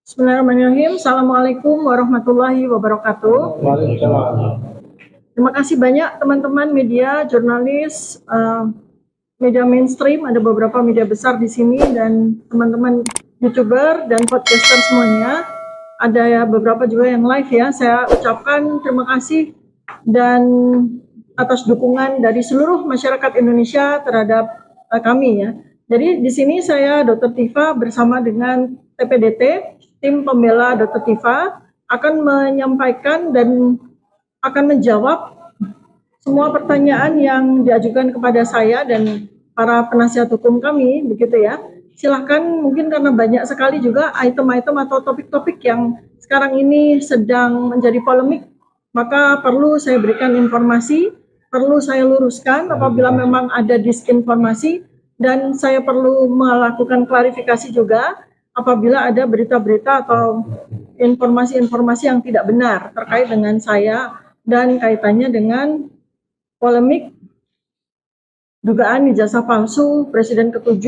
Bismillahirrahmanirrahim. Assalamualaikum warahmatullahi wabarakatuh. Waalaikumsalam. Terima kasih banyak teman-teman media, jurnalis, media mainstream, ada beberapa media besar di sini dan teman-teman YouTuber dan podcaster semuanya. Ada ya beberapa juga yang live ya. Saya ucapkan terima kasih dan atas dukungan dari seluruh masyarakat Indonesia terhadap kami ya. Jadi di sini saya Dr. Tifa bersama dengan TPDT, tim pembela Dr. Tifa akan menyampaikan dan akan menjawab semua pertanyaan yang diajukan kepada saya dan para penasihat hukum kami, begitu ya. Silahkan, mungkin karena banyak sekali juga item-item atau topik-topik yang sekarang ini sedang menjadi polemik, maka perlu saya berikan informasi, perlu saya luruskan apabila memang ada disinformasi, dan saya perlu melakukan klarifikasi juga apabila ada berita-berita atau informasi-informasi yang tidak benar terkait dengan saya dan kaitannya dengan polemik dugaan ijazah palsu Presiden ke-7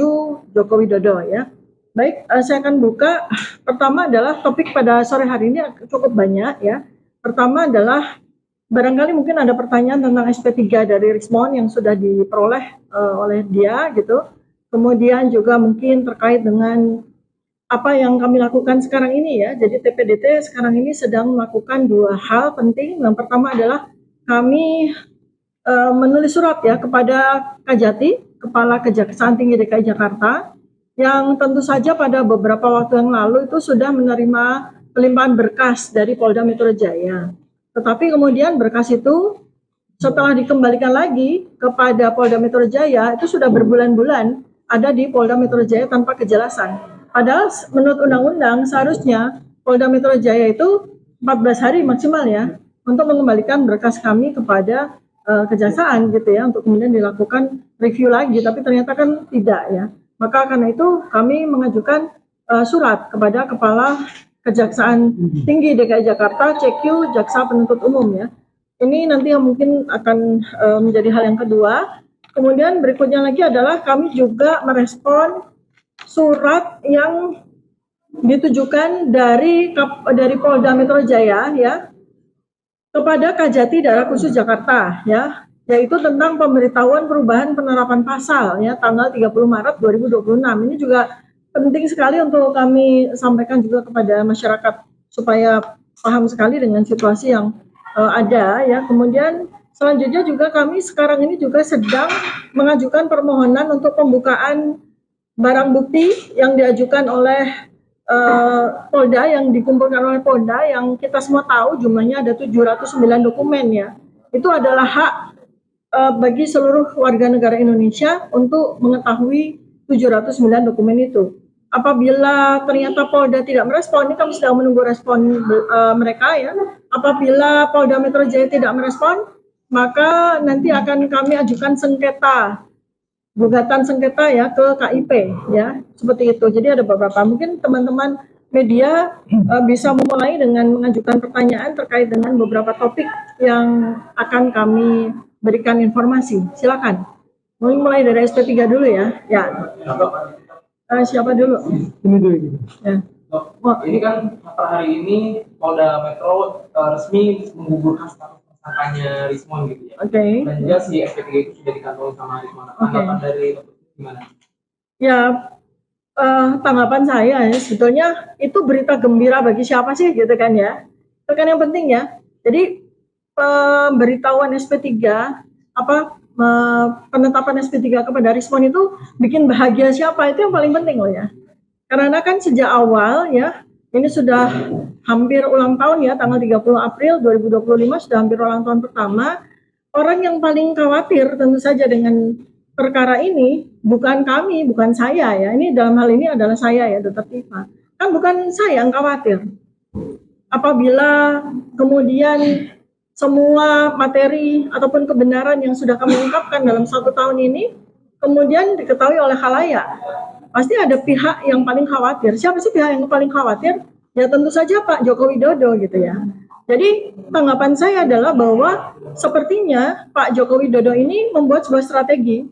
Joko Widodo ya. Baik, saya akan buka. Pertama adalah topik pada sore hari ini cukup banyak ya. Pertama adalah barangkali mungkin ada pertanyaan tentang SP3 dari Rismon yang sudah diperoleh oleh dia gitu. Kemudian juga mungkin terkait dengan apa yang kami lakukan sekarang ini ya. Jadi TPDT sekarang ini sedang melakukan dua hal penting. Yang pertama adalah kami menulis surat ya kepada Kajati, Kepala Kejaksaan Tinggi DKI Jakarta, yang tentu saja pada beberapa waktu yang lalu itu sudah menerima pelimpahan berkas dari Polda Metro Jaya. Tetapi kemudian berkas itu setelah dikembalikan lagi kepada Polda Metro Jaya, itu sudah berbulan-bulan ada di Polda Metro Jaya tanpa kejelasan. Padahal menurut undang-undang seharusnya Polda Metro Jaya itu 14 hari maksimal ya untuk mengembalikan berkas kami kepada kejaksaan gitu ya untuk kemudian dilakukan review lagi, tapi ternyata kan tidak ya. Maka karena itu kami mengajukan surat kepada Kepala Kejaksaan Tinggi DKI Jakarta, CQ Jaksa Penuntut Umum ya. Ini nanti yang mungkin akan menjadi hal yang kedua. Kemudian berikutnya lagi adalah kami juga merespon surat yang ditujukan dari Polda Metro Jaya ya kepada Kajati Daerah Khusus Jakarta ya, yaitu tentang pemberitahuan perubahan penerapan pasal ya tanggal 30 Maret 2026. Ini juga penting sekali untuk kami sampaikan juga kepada masyarakat supaya paham sekali dengan situasi yang ada ya. Kemudian selanjutnya juga kami sekarang ini juga sedang mengajukan permohonan untuk pembukaan barang bukti yang diajukan oleh Polda, yang dikumpulkan oleh Polda, yang kita semua tahu jumlahnya ada 709 dokumen ya. Itu adalah hak bagi seluruh warga negara Indonesia untuk mengetahui 709 dokumen itu. Apabila ternyata Polda tidak merespon, ini kami sedang menunggu respon mereka ya. Apabila Polda Metro Jaya tidak merespon, maka nanti akan kami ajukan sengketa, gugatan sengketa ya ke KIP ya, seperti itu. Jadi ada beberapa, mungkin teman-teman media bisa memulai dengan mengajukan pertanyaan terkait dengan beberapa topik yang akan kami berikan informasi. Silakan. Mungkin mulai dari SP3 dulu ya. Ya. Siapa dulu? Ini dulu gitu. Ya. Ini kan per hari ini Polda Metro resmi menggugurkan status tersangkanya Rismon gitu ya. Oke. Dan juga si SP3 itu sudah dikantongi sama Rismon. Tanggapan dari gimana? Ya, tanggapan saya ya, sebetulnya itu berita gembira bagi siapa sih gitu kan ya. Itu kan yang penting ya. Jadi pemberitahuan SP3 penetapan SP3 kepada Rismon itu bikin bahagia siapa, itu yang paling penting loh ya. Karena kan sejak awal ya, ini sudah hampir ulang tahun ya, tanggal 30 April 2025 sudah hampir ulang tahun pertama. Orang yang paling khawatir tentu saja dengan perkara ini bukan kami, bukan saya ya. Ini dalam hal ini adalah saya ya, Dr. Tifa. Kan bukan saya yang khawatir. Apabila kemudian semua materi ataupun kebenaran yang sudah kami ungkapkan dalam 1 tahun ini kemudian diketahui oleh khalayak, pasti ada pihak yang paling khawatir. Siapa sih pihak yang paling khawatir? Ya tentu saja Pak Joko Widodo gitu ya. Jadi tanggapan saya adalah bahwa sepertinya Pak Joko Widodo ini membuat sebuah strategi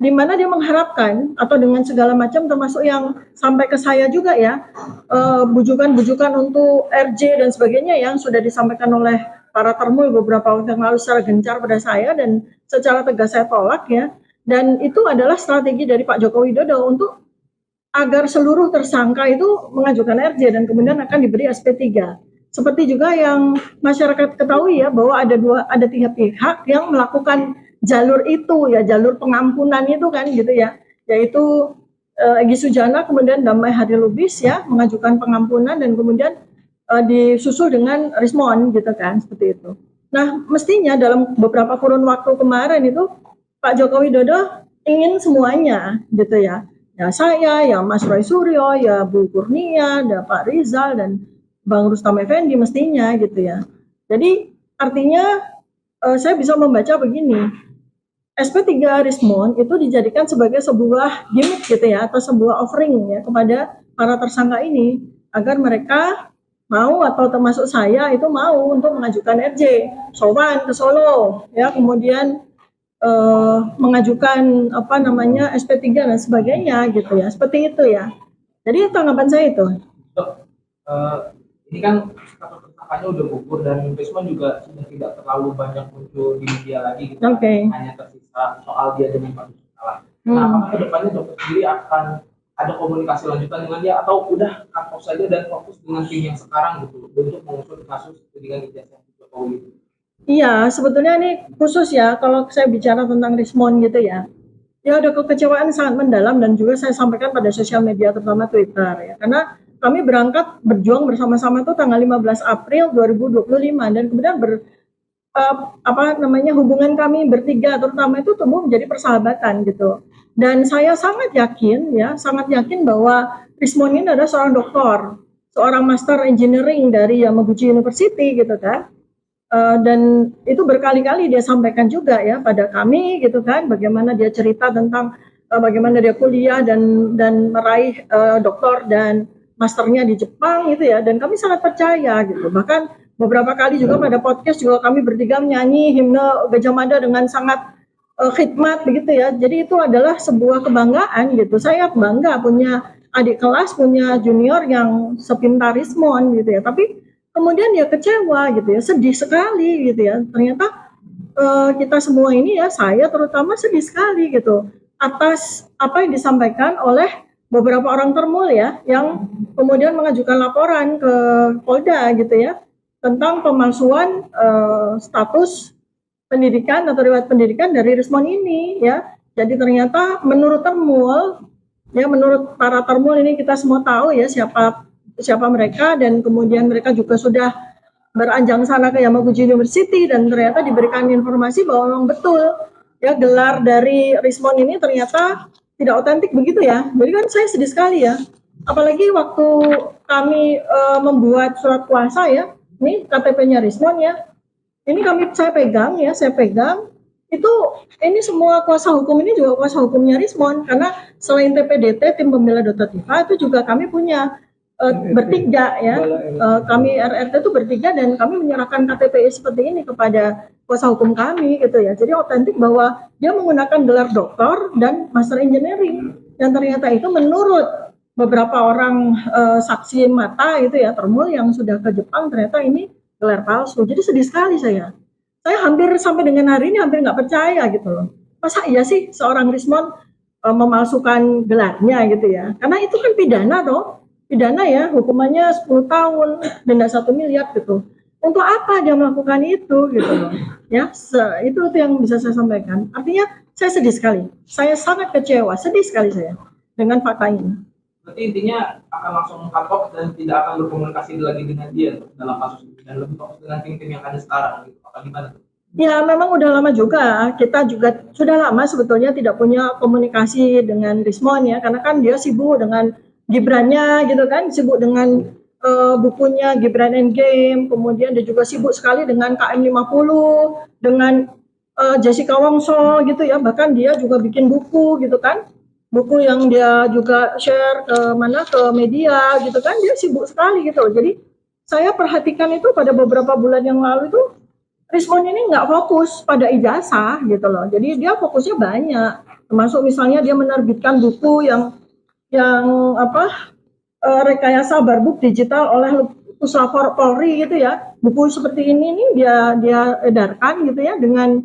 di mana dia mengharapkan atau dengan segala macam termasuk yang sampai ke saya juga ya, bujukan-bujukan untuk RJ dan sebagainya yang sudah disampaikan oleh para termul beberapa waktu yang lalu secara gencar pada saya dan secara tegas saya tolak ya. Dan itu adalah strategi dari Pak Joko Widodo untuk agar seluruh tersangka itu mengajukan RJ dan kemudian akan diberi SP3. Seperti juga yang masyarakat ketahui ya bahwa ada tiga pihak yang melakukan jalur itu ya, jalur pengampunan itu kan gitu ya, yaitu Egy Sujana kemudian Damai Hari Lubis ya mengajukan pengampunan dan kemudian disusul dengan Rismon gitu kan, seperti itu. Nah, mestinya dalam beberapa kurun waktu kemarin itu Pak Joko Widodo ingin semuanya gitu ya. Ya saya, ya Mas Roy Suryo, ya Bu Kurnia, ada Pak Rizal dan Bang Rustam Effendi mestinya gitu ya. Jadi artinya saya bisa membaca begini, SP3 Rismon itu dijadikan sebagai sebuah gimmick gitu ya, atau sebuah offering ya kepada para tersangka ini agar mereka mau atau termasuk saya itu mau untuk mengajukan RJ, sowan ke Solo ya, kemudian mengajukan apa namanya SP3 dan sebagainya gitu ya, seperti itu ya. Jadi tanggapan saya itu. Dok, ini kan status tersangkanya udah gugur dan Rismon juga sudah tidak terlalu banyak muncul di media lagi gitu. Oke. Hanya tersisa soal dia dengan Pak Yusuf Kala. Nah, apakah kedepannya dokter sendiri akan ada komunikasi lanjutan dengan dia atau udah cut off saja dan fokus dengan tim yang sekarang gitu untuk mengusut kasus dengan ijazah Jokowi itu? Iya, sebetulnya ini khusus ya kalau saya bicara tentang Rismon gitu ya. Ya ada kekecewaan sangat mendalam dan juga saya sampaikan pada sosial media terutama Twitter ya. Karena kami berangkat berjuang bersama-sama itu tanggal 15 April 2025 dan kemudian hubungan kami bertiga terutama itu tumbuh menjadi persahabatan gitu. Dan saya sangat yakin bahwa Rismon ini adalah seorang doktor, seorang master engineering dari Yamaguchi University gitu kan. Dan itu berkali-kali dia sampaikan juga ya pada kami gitu kan, bagaimana dia cerita tentang bagaimana dia kuliah dan meraih doktor dan masternya di Jepang gitu ya, dan kami sangat percaya gitu. Bahkan beberapa kali juga pada podcast juga kami bertiga menyanyi himne Gajah Mada dengan sangat khidmat begitu ya. Jadi itu adalah sebuah kebanggaan gitu. Saya bangga punya adik kelas, punya junior yang sepintar Rismon gitu ya. Tapi kemudian ya kecewa gitu ya, sedih sekali gitu ya. Ternyata kita semua ini ya, saya terutama sedih sekali gitu atas apa yang disampaikan oleh beberapa orang termul ya, yang kemudian mengajukan laporan ke Polda gitu ya tentang pemalsuan status pendidikan atau riwayat pendidikan dari Rismon ini ya. Jadi ternyata menurut termul ya, menurut para termul ini kita semua tahu ya siapa mereka, dan kemudian mereka juga sudah beranjang sana ke Yamaguchi University dan ternyata diberikan informasi bahwa memang betul ya gelar dari Rismon ini ternyata tidak otentik begitu ya. Jadi kan saya sedih sekali ya. Apalagi waktu kami membuat surat kuasa ya, ini KTP-nya Rismon ya. Ini saya pegang itu, ini semua kuasa hukum ini juga kuasa hukumnya Rismon, karena selain TPDT tim pembela Dr. Tifa itu juga kami punya bertiga ya, kami RRT itu bertiga dan kami menyerahkan KTP seperti ini kepada kuasa hukum kami gitu ya. Jadi otentik bahwa dia menggunakan gelar doktor dan master engineering, dan ternyata itu menurut beberapa orang saksi mata itu ya termul yang sudah ke Jepang, ternyata ini gelar palsu. Jadi sedih sekali saya hampir sampai dengan hari ini hampir nggak percaya gitu loh. Masa iya sih seorang Rismon memalsukan gelarnya gitu ya, karena itu kan pidana ya, hukumannya 10 tahun, denda 1 miliar gitu. Untuk apa dia melakukan itu gitu loh ya. Itu yang bisa saya sampaikan. Artinya saya sedih sekali, saya sangat kecewa, sedih sekali saya dengan fakta ini. Berarti intinya akan langsung cut off dan tidak akan berkomunikasi lagi dengan dia dalam kasus ini dan lebih fokus dengan tim-tim yang ada sekarang gitu. Apa gimana? Ya memang udah lama juga, kita juga sudah lama sebetulnya tidak punya komunikasi dengan Rismon ya, karena kan dia sibuk dengan Gibrannya gitu kan, sibuk dengan bukunya Gibran Endgame, kemudian dia juga sibuk sekali dengan KM 50, dengan Jessica Wongso gitu ya, bahkan dia juga bikin buku gitu kan, buku yang dia juga share ke media gitu kan, dia sibuk sekali gitu. Jadi saya perhatikan itu pada beberapa bulan yang lalu itu Rismon ini nggak fokus pada ijazah gitu loh, jadi dia fokusnya banyak termasuk misalnya dia menerbitkan buku yang rekayasa barbuk digital oleh Puslapor Polri gitu ya. Buku seperti ini nih dia edarkan gitu ya dengan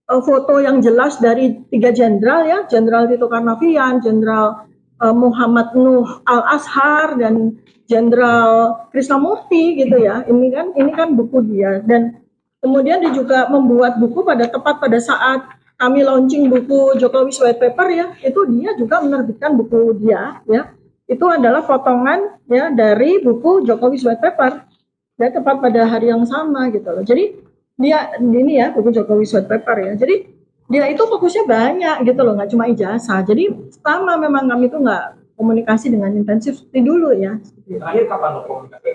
foto yang jelas dari 3 jenderal ya, Jenderal Tito Karnavian, Jenderal Muhammad Nuh Al-Azhar dan Jenderal Krisnamurti gitu ya. Ini kan buku dia, dan kemudian dia juga membuat buku tepat pada saat kami launching buku Jokowi's White Paper ya, itu dia juga menerbitkan buku dia ya. Itu adalah potongan ya dari buku Jokowi's White Paper ya, tepat pada hari yang sama gitu loh. Jadi dia ini ya buku Jokowi's White Paper ya. Jadi dia itu fokusnya banyak gitu loh, nggak cuma ijazah. Jadi pertama memang kami itu nggak komunikasi dengan intensif seperti dulu ya. Terakhir kapan lo komunikasi?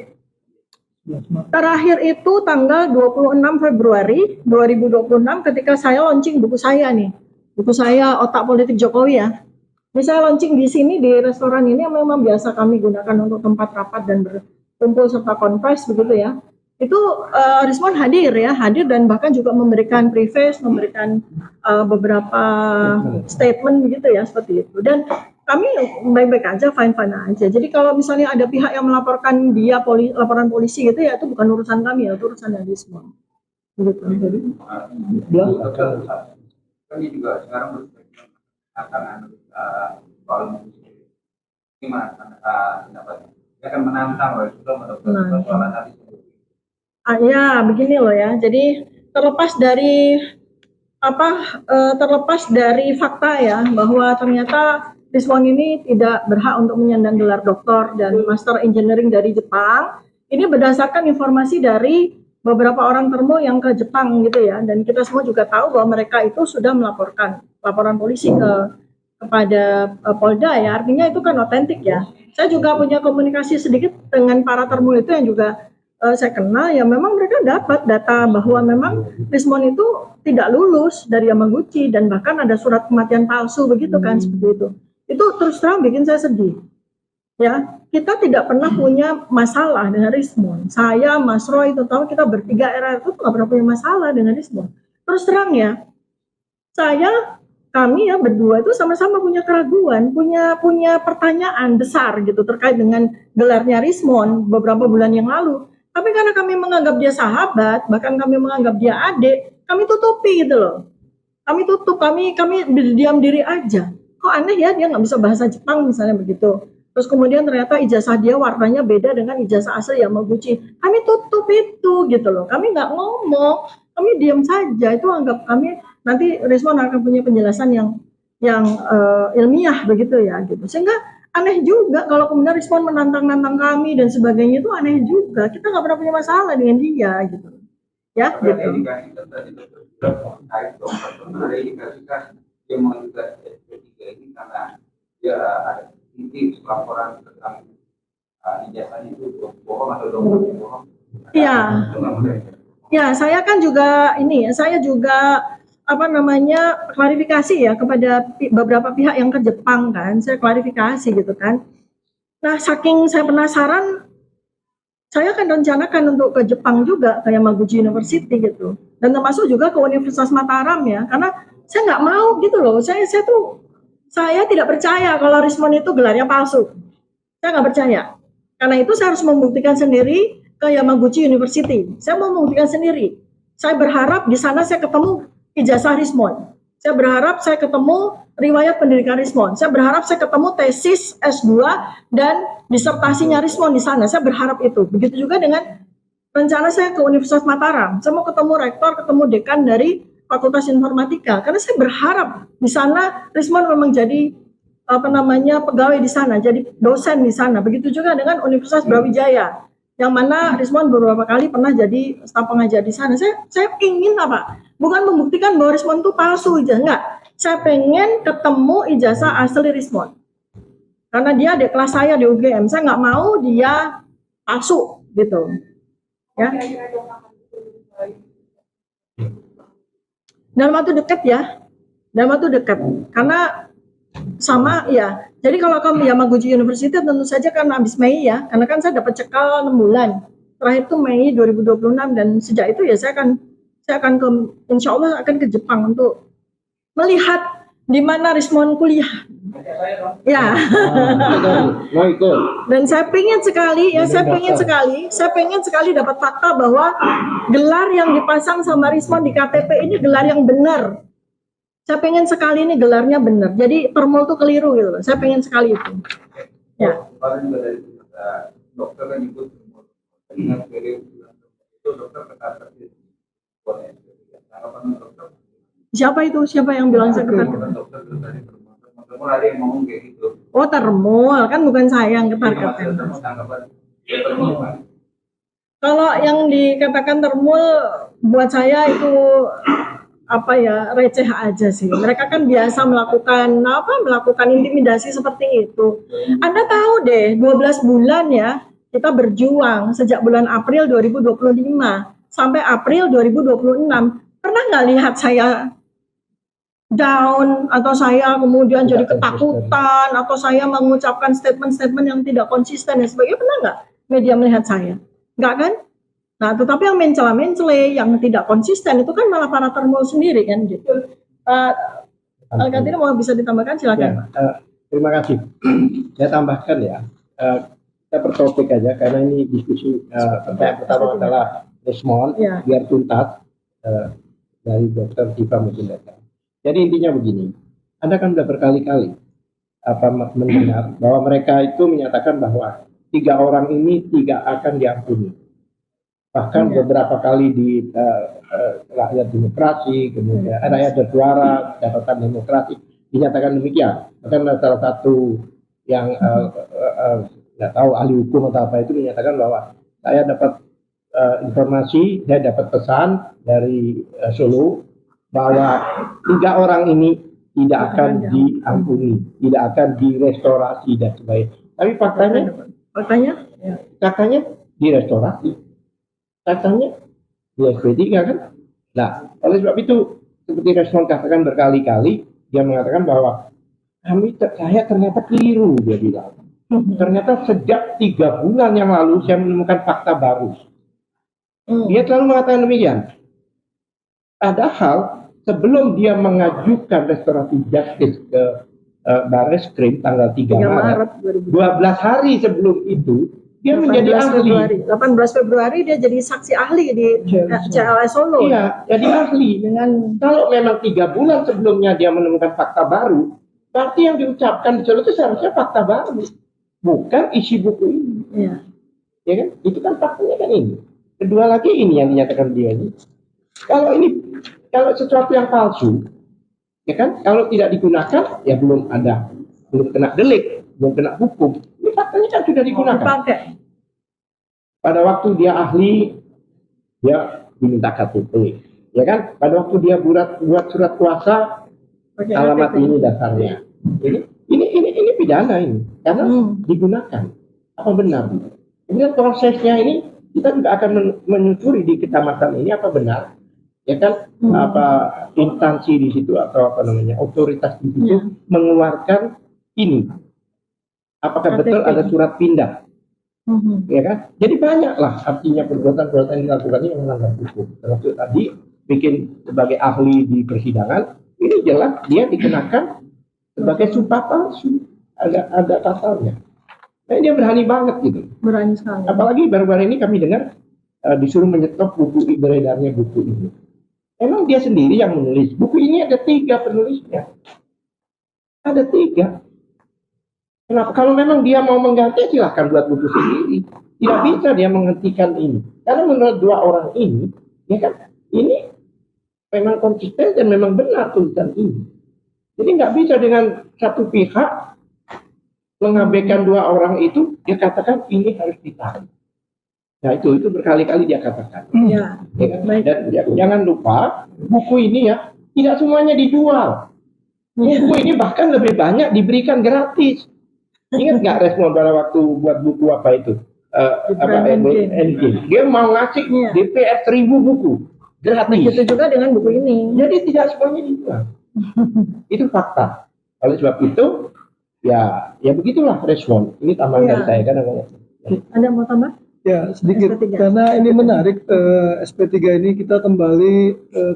Terakhir itu tanggal 26 Februari 2026 ketika saya launching buku saya nih. Buku saya Otak Politik Jokowi ya. Ini saya launching di sini di restoran ini yang memang biasa kami gunakan untuk tempat rapat dan berkumpul serta konfres begitu ya. Itu Rizwan hadir dan bahkan juga memberikan preface, memberikan beberapa statement begitu ya, seperti itu. Dan kami baik-baik aja, fine-fine aja. Jadi kalau misalnya ada pihak yang melaporkan dia laporan polisi gitu ya, itu bukan urusan kami ya, itu urusan Rizwan. Begitu. Jadi kan dia juga sekarang akan soal gimana pendapat dia akan menantang loh itu soalan tadi. Ya begini loh ya, jadi terlepas dari fakta ya bahwa ternyata Rizwan ini tidak berhak untuk menyandang gelar doktor dan master engineering dari Jepang. Ini berdasarkan informasi dari beberapa orang termo yang ke Jepang gitu ya, dan kita semua juga tahu bahwa mereka itu sudah melaporkan laporan polisi kepada Polda ya, artinya itu kan otentik ya. Saya juga punya komunikasi sedikit dengan para termo itu yang juga saya kenal ya, memang mereka dapat data bahwa memang Rizwan itu tidak lulus dari Yamaguchi dan bahkan ada surat kematian palsu begitu kan, seperti itu. Itu terus terang bikin saya sedih. Ya, kita tidak pernah punya masalah dengan Rizwan. Saya, Mas Roy, terutama kita bertiga era itu nggak pernah punya masalah dengan Rizwan. Terus terang ya, kami ya berdua itu sama-sama punya keraguan, punya pertanyaan besar gitu terkait dengan gelarnya Rizwan beberapa bulan yang lalu. Tapi karena kami menganggap dia sahabat, bahkan kami menganggap dia adik, kami tutupi gitu loh. Kami tutup, kami berdiam diri aja. Kok aneh ya dia nggak bisa bahasa Jepang misalnya begitu. Terus kemudian ternyata ijazah dia warnanya beda dengan ijazah asli Yamaguchi. Kami tutup itu gitu loh. Kami nggak ngomong, kami diam saja. Itu anggap kami nanti Rizwan akan punya penjelasan yang ilmiah begitu ya gitu. Sehingga aneh juga kalau kemudian Rizwan menantang kami dan sebagainya, itu aneh juga. Kita nggak pernah punya masalah dengan dia gitu. Ya gitu. Dia mengajukan SP3 ini karena dia ada titik laporan tentang ijazahnya itu bohong atau bohong. Iya. Ya, saya kan juga saya juga klarifikasi ya kepada beberapa pihak yang ke Jepang kan, saya klarifikasi gitu kan. Nah, saking saya penasaran, saya akan rencanakan untuk ke Jepang juga, ke Yamaguchi University gitu, dan termasuk juga ke Universitas Mataram ya, karena saya nggak mau gitu loh, saya tidak percaya kalau Rizwan itu gelarnya palsu, saya nggak percaya, karena itu saya harus membuktikan sendiri ke Yamaguchi University, saya mau membuktikan sendiri, saya berharap di sana saya ketemu ijazah Rizwan. Saya berharap saya ketemu riwayat pendidikan Rizwan. Saya berharap saya ketemu tesis S2 dan disertasinya Rizwan di sana. Saya berharap itu. Begitu juga dengan rencana saya ke Universitas Mataram. Saya mau ketemu rektor, ketemu dekan dari Fakultas Informatika. Karena saya berharap di sana Rizwan memang jadi pegawai di sana, jadi dosen di sana. Begitu juga dengan Universitas Brawijaya, yang mana Rizwan beberapa kali pernah jadi staf pengajar di sana. Saya ingin bukan membuktikan bahwa Rizwan itu palsu ijazah, enggak. Saya pengen ketemu ijazah asli Rizwan. Karena dia adik kelas saya di UGM, saya nggak mau dia palsu gitu. Ya. Dalam waktu dekat ya. Dalam waktu dekat. Karena sama ya. Jadi kalau kamu Yamaguchi University tentu saja kan habis Mei ya. Karena kan saya dapat cekal 6 bulan. Terakhir itu Mei 2026 dan sejak itu ya saya akan insya Allah akan ke Jepang untuk melihat di mana Rismon kuliah. Ya. Mau ikut. Dan saya pengen sekali dapat fakta bahwa gelar yang dipasang sama Rismon di KTP ini gelar yang benar. Saya pengen sekali ini gelarnya benar. Jadi Permul tuh keliru gitu. Saya pengen sekali itu. Ya. Kemarin juga dari dokter kan ikut ingat beliau bilang itu dokter kata boleh. Tanggapan dokter Siapa itu? Siapa yang bilang saya ketar-ketar? dokter dari teman-teman ada yang ngomong kayak gitu. Oh, Termul, kan bukan saya yang ketar-ketar. Tanggapan ya, Kalau yang dikatakan Termul buat saya itu apa ya, receh aja sih. Mereka kan biasa melakukan intimidasi seperti itu. Anda tahu deh, 12 bulan ya kita berjuang sejak bulan April 2025 sampai April 2026. Pernah nggak lihat saya down atau saya kemudian jadi ketakutan atau saya mengucapkan statement-statement yang tidak konsisten dan sebagainya? Pernah nggak media melihat saya? Nggak kan? Nah, tetapi yang mencela-mencele, yang tidak konsisten itu kan malah para Termul sendiri kan gitu. Al-Kadir mau bisa ditambahkan silakan. Ya, terima kasih. Saya tambahkan ya. Kita bertopik aja karena ini diskusi yang pertama adalah Rismon Ya. biar tuntas dari Dokter Diva Mujindaka. Jadi intinya begini, Anda kan sudah berkali-kali mendengar bahwa mereka itu menyatakan bahwa 3 orang ini tidak akan diampuni. Bahkan beberapa kali di rakyat demokrasi, kemudian rakyat bersuara, catatan demokrasi dinyatakan demikian. Bahkan salah satu yang nggak tahu ahli hukum atau apa itu menyatakan bahwa saya dapat informasi, saya dapat pesan dari Solo bahwa 3 orang ini tidak akan diampuni, tidak akan direstorasi dan sebagainya. Tapi faktanya direstorasi. Katanya di SP3 kan. Nah, oleh sebab itu seperti Rismon katakan berkali-kali, dia mengatakan bahwa saya ternyata keliru, dia bilang. Ternyata sejak 3 bulan yang lalu saya menemukan fakta baru. Dia selalu mengatakan demikian. Padahal sebelum dia mengajukan restoratif justice ke Barreskrim tanggal 3 Maret 12 hari sebelum itu dia menjadi ahli. 18 Februari dia jadi saksi ahli di CLS Solo. Iya, jadi ahli. Kalau memang 3 bulan sebelumnya dia menemukan fakta baru, berarti yang diucapkan di Solo itu seharusnya fakta baru, bukan isi buku ini. Iya. Ya kan? Itu kan faktanya kan ini. Kedua lagi ini yang dinyatakan dia ini. Kalau sesuatu yang palsu, ya kan? Kalau tidak digunakan, ya belum kena delik, belum kena hukum. Ini faktanya kan sudah digunakan. Dipakai. Pada waktu dia ahli, dia diminta KTP, ya kan? Pada waktu dia buat surat kuasa, alamat ini dasarnya. Ini pidana ini, karena digunakan. Apa benar? Kemudian prosesnya ini kita juga akan menyusuri di kecamatan ini apa benar, ya kan? Apa instansi di situ atau otoritas di situ mengeluarkan ini. Apakah betul ada surat pindah? Ya kan? Jadi banyaklah artinya perbuatan-perbuatan yang dilakukan ini melanggar hukum. Termasuk tadi bikin sebagai ahli di persidangan, ini jelas dia dikenakan sebagai sumpah palsu. Ada pasalnya. Nah, dia berani banget gitu. Berani sekali. Apalagi baru-baru ini kami dengar disuruh menyetop beredarnya buku ini. Emang dia sendiri yang menulis. Buku ini ada 3 penulisnya. Ada 3. Kenapa? Kalau memang dia mau mengganti, silahkan buat buku sendiri. Tidak bisa dia menghentikan ini. Karena menurut 2 orang ini, ya kan, ini memang konsisten dan memang benar tulisan ini. Jadi nggak bisa dengan satu pihak mengabaikan 2 orang itu, dia katakan ini harus ditarik. Nah itu berkali-kali dia katakan. Ya. Ya kan? Dan jangan lupa, buku ini ya tidak semuanya dijual. Buku ini bahkan lebih banyak diberikan gratis. Ingat nggak Rismon pada waktu buat buku apa itu? Endgame. Dia mau ngasih DPR 1000 buku gratis. Begitu juga dengan buku ini. Jadi tidak semuanya dijual. Itu fakta. Oleh sebab itu, ya begitulah Rismon. Ini tambahan dari saya kan. Ada mau tambah? Ya, sedikit SP3. karena ini menarik, SP3 ini kita kembali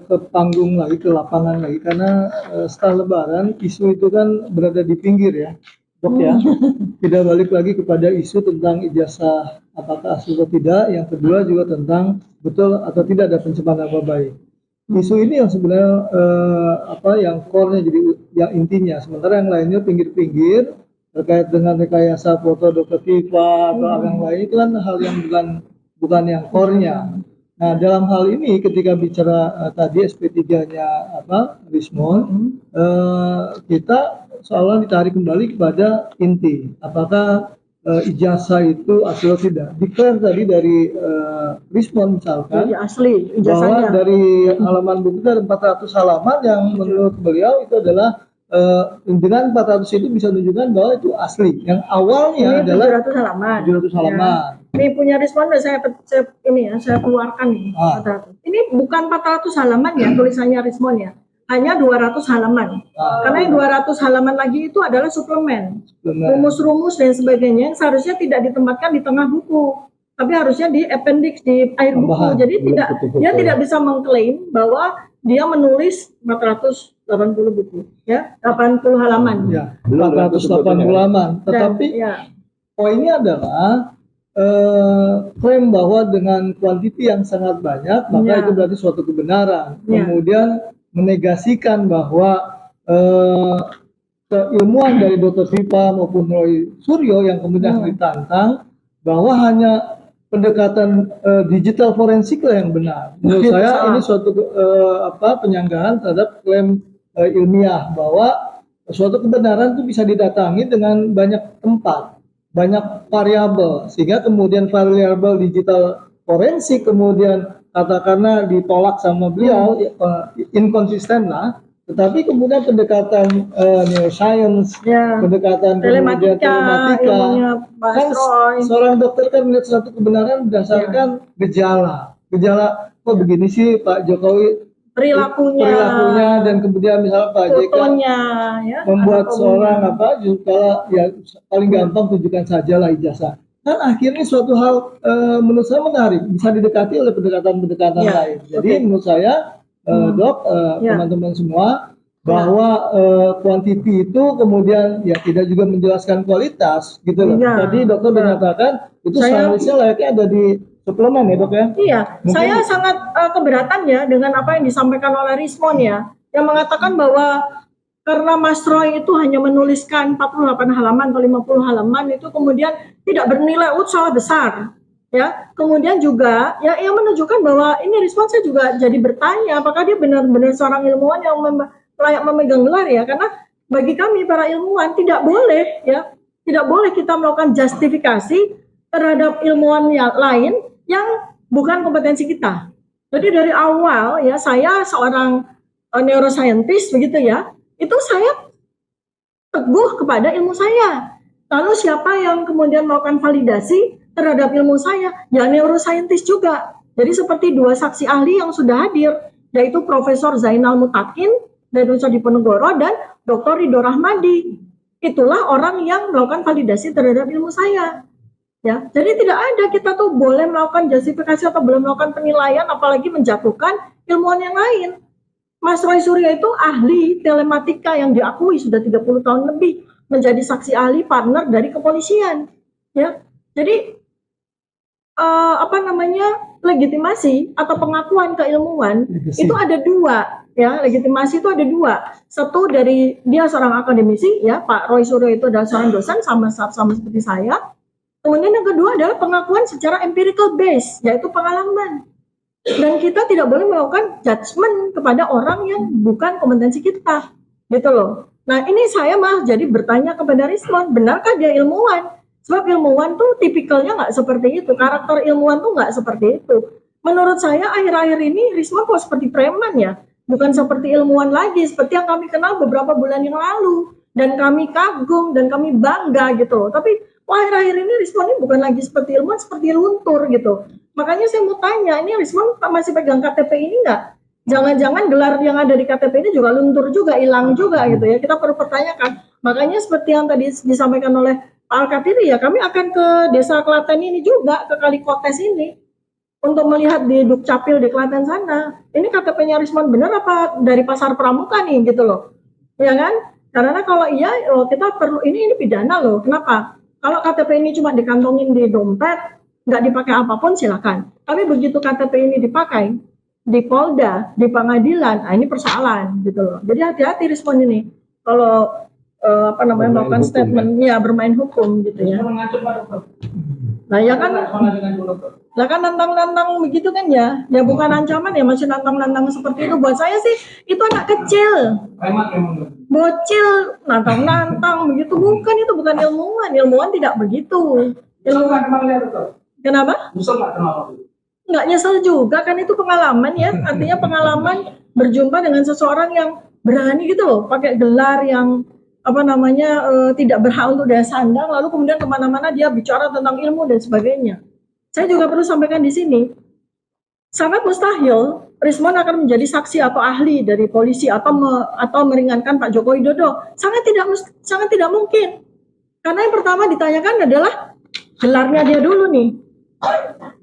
ke panggung lagi, ke lapangan lagi, karena setelah Lebaran isu itu kan berada di pinggir ya, Dok ya. Tidak balik lagi kepada isu tentang ijazah apakah asli atau tidak. Yang kedua juga tentang betul atau tidak ada pencemaran nama baik. Isu ini yang sebenarnya yang core-nya, jadi yang intinya. Sementara yang lainnya pinggir-pinggir terkait dengan rekayasa foto Dr. Viva atau yang lain, itu kan hal yang bukan yang core-nya. Nah, dalam hal ini ketika bicara tadi SP3-nya Rismon, kita seolah ditarik kembali kepada inti, apakah ijazah itu asli atau tidak. Declare tadi dari Rismon misalkan, Jadi asli bahwa ijazahnya. dari halaman buku itu ada 400 halaman yang menurut beliau itu adalah dengan 400 itu bisa menunjukkan bahwa itu asli. Yang awalnya Ini adalah 700 halaman. 700 halaman. Ya. Ini punya Rismon, saya keluarkan nih. 400. Ini bukan 400 halaman ya tulisannya Rismon ya. Hanya 200 halaman. Karena yang 200 halaman lagi itu adalah suplemen. Rumus-rumus dan sebagainya yang seharusnya tidak ditempatkan di tengah buku, tapi harusnya di appendix, di akhir buku. Jadi dia tidak bisa mengklaim bahwa dia menulis 480 buku, ya, 80 halaman. Ya, 480 halaman. Tetapi poinnya adalah klaim bahwa dengan kuantiti yang sangat banyak, maka itu berarti suatu kebenaran. Kemudian menegasikan bahwa keilmuan dari Dr. Viva maupun Roy Suryo yang kemudian ditantang bahwa hanya pendekatan digital forensik lah yang benar. Menurut saya ini suatu penyanggahan terhadap klaim ilmiah bahwa suatu kebenaran itu bisa didatangi dengan banyak tempat, banyak variabel, sehingga kemudian variabel digital forensik kemudian katakanlah ditolak sama beliau, inkonsisten lah. Tetapi kemudian pendekatan neuroscience, pendekatan telematika, kan seorang dokter kan melihat suatu kebenaran berdasarkan gejala kok begini sih Pak Jokowi perilakunya, dan kemudian misalnya Pak JK membuat seorang paling gampang tunjukkan sajalah ijazah. Kan akhirnya suatu hal menurut saya menarik, bisa didekati oleh pendekatan-pendekatan lain. Jadi menurut saya Dok, teman-teman semua, bahwa kuantiti itu kemudian tidak juga menjelaskan kualitas gitu loh. Tadi dokter menyatakan itu seharusnya layaknya ada di suplemen ya Dok ya? Iya, mungkin saya sangat keberatan ya dengan apa yang disampaikan oleh Rismon ya, yang mengatakan bahwa karena Mas Roy itu hanya menuliskan 48 halaman atau 50 halaman itu kemudian tidak bernilai salah besar. Ya, kemudian juga yang menunjukkan bahwa ini Rismon, saya juga jadi bertanya apakah dia benar-benar seorang ilmuwan yang layak memegang gelar ya, karena bagi kami para ilmuwan tidak boleh kita melakukan justifikasi terhadap ilmuwan yang lain yang bukan kompetensi kita. Jadi dari awal ya, saya seorang neuroscientist begitu ya, itu saya teguh kepada ilmu saya. Lalu siapa yang kemudian melakukan validasi terhadap ilmu saya? Ya neuroscientist juga. Jadi seperti dua saksi ahli yang sudah hadir, yaitu Profesor Zainal Mutakin dari Universitas Diponegoro dan Dr. Ridho Rahmadi. Itulah orang yang melakukan validasi terhadap ilmu saya. Ya, jadi tidak ada kita tuh boleh melakukan justifikasi atau boleh melakukan penilaian, apalagi menjatuhkan ilmuwan yang lain. Mas Roy Suryo itu ahli telematika yang diakui sudah 30 tahun lebih, menjadi saksi ahli partner dari kepolisian. Ya, jadi legitimasi atau pengakuan keilmuan itu ada dua. Ya, legitimasi itu ada dua. Satu dari dia seorang akademisi, ya Pak Roy Suryo itu adalah seorang dosen sama seperti saya. Kemudian yang kedua adalah pengakuan secara empirical base, yaitu pengalaman. Dan kita tidak boleh melakukan judgement kepada orang yang bukan kompetensi kita, gitu loh. Nah ini saya malah jadi bertanya kepada Rismon, benarkah dia ilmuwan? Sebab ilmuwan tuh tipikalnya nggak seperti itu, karakter ilmuwan tuh nggak seperti itu. Menurut saya akhir-akhir ini Rismon kok seperti preman ya, bukan seperti ilmuwan lagi, seperti yang kami kenal beberapa bulan yang lalu. Dan kami kagum dan kami bangga gitu loh. Tapi akhir-akhir ini Rismon ini bukan lagi seperti ilmuwan, seperti luntur gitu. Makanya saya mau tanya, ini Rismon masih pegang KTP ini nggak? Jangan-jangan gelar yang ada di KTP ini juga luntur juga, hilang juga gitu ya. Kita perlu pertanyakan. Makanya seperti yang tadi disampaikan oleh Pak Alkatiri, ya kami akan ke desa Klaten ini juga, ke Kalikotes ini, untuk melihat di Dukcapil di Klaten sana. Ini KTP-nya Rismon bener apa dari Pasar Pramuka nih gitu loh, ya kan? Karena kalau iya, kita perlu ini pidana loh. Kenapa? Kalau KTP ini cuma dikantongin di dompet, nggak dipakai apapun silakan. Tapi begitu KTP ini dipakai di Polda, di pengadilan, nah ini persoalan gitu loh. Jadi hati-hati Rismon ini. Kalau melakukan statement, ya bermain hukum gitu ya. Mengancam Pak Dokter. Nah ya kan, Dengan dokter. lah kan nantang-nantang begitu kan ya, ya bukan ancaman ya, masih nantang-nantang seperti itu. Buat saya sih itu anak kecil, Remat memang. bocil, nantang-nantang begitu, bukan ilmuwan. Ilmuwan tidak begitu. Nyesel nggak Ilmuwan, kenal dia dokter? kenapa? Nyesel nggak kenal waktu itu? Nggak nyesel juga kan, itu pengalaman ya, artinya pengalaman berjumpa dengan seseorang yang berani gitu loh, pakai gelar yang tidak berhak untuk dia sandang, lalu kemudian kemana-mana dia bicara tentang ilmu dan sebagainya. Saya juga perlu sampaikan di sini, sangat mustahil Rismon akan menjadi saksi atau ahli dari polisi atau meringankan Pak Joko Widodo. Sangat tidak mungkin. Karena yang pertama ditanyakan adalah gelarnya dia dulu nih.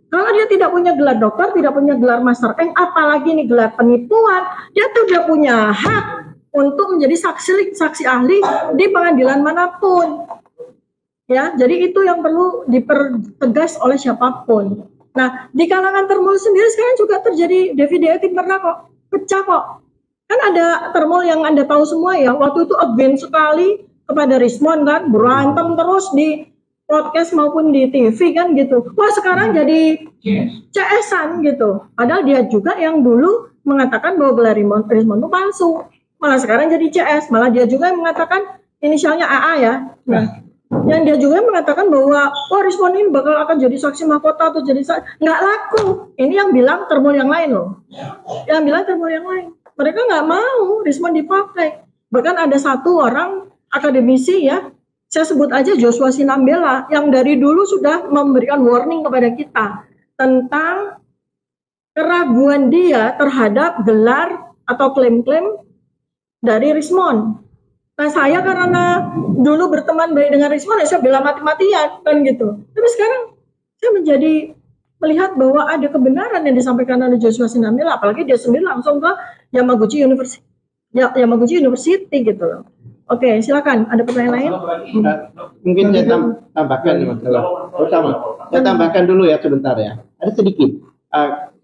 Kalau dia tidak punya gelar dokter, tidak punya gelar master apalagi nih gelar penipuan, dia tidak punya hak untuk menjadi saksi ahli di pengadilan manapun. Ya, jadi itu yang perlu dipertegas oleh siapapun. Nah, di kalangan Termul sendiri sekarang juga terjadi divide pernah kok, pecah kok. Kan ada Termul yang Anda tahu semua ya, waktu itu against sekali kepada Rismon kan, berantem terus di podcast maupun di TV kan gitu. Wah, sekarang jadi CS-an gitu. Padahal dia juga yang dulu mengatakan bahwa gelar Rismon itu palsu. Malah sekarang jadi CS, malah dia juga yang mengatakan inisialnya AA ya. Nah, yang dia juga mengatakan bahwa Rismon ini bakal akan jadi saksi mahkota atau jadi saksi, nggak laku. Ini yang bilang Termul yang lain loh. Yang bilang Termul yang lain. Mereka nggak mau Rismon dipakai. Bahkan ada satu orang akademisi ya, saya sebut aja Joshua Sinambela, yang dari dulu sudah memberikan warning kepada kita tentang keraguan dia terhadap gelar atau klaim-klaim dari Rismon. Nah, saya karena dulu berteman baik dengan Rismon, ya saya bela mati-matian kan gitu. Tapi sekarang saya menjadi melihat bahwa ada kebenaran yang disampaikan oleh Joshua Sinambela, apalagi dia sendiri langsung ke Yamaguchi University gitu loh. Oke, silakan. Ada pertanyaan lain? Mungkin saya tambahkan nih Mas. Saya tambahkan dulu ya sebentar ya. Ada sedikit.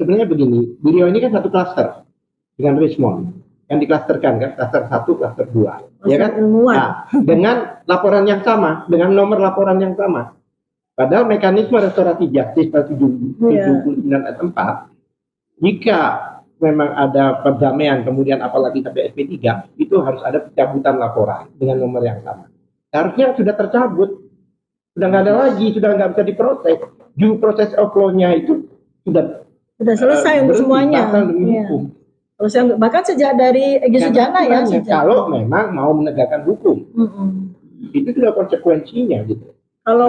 Sebenarnya begini, beliau ini kan satu klaster dengan Rismon. Yang diklasterkan kan, klaster 1, klaster 2. Ya kan? Nah, dengan laporan yang sama, dengan nomor laporan yang sama. Padahal mekanisme restoratif justice pasal 79 ayat 4, jika memang ada perdamaian, kemudian apalagi sampai SP3, itu harus ada pencabutan laporan dengan nomor yang sama. Harusnya sudah tercabut, sudah nggak ada lagi, sudah nggak bisa diproses. Due process of law-nya itu sudah selesai untuk semuanya. Bahkan sejak dari Egy Sujana ya. Kalau memang mau menegakkan hukum, itu sudah konsekuensinya gitu. Kalau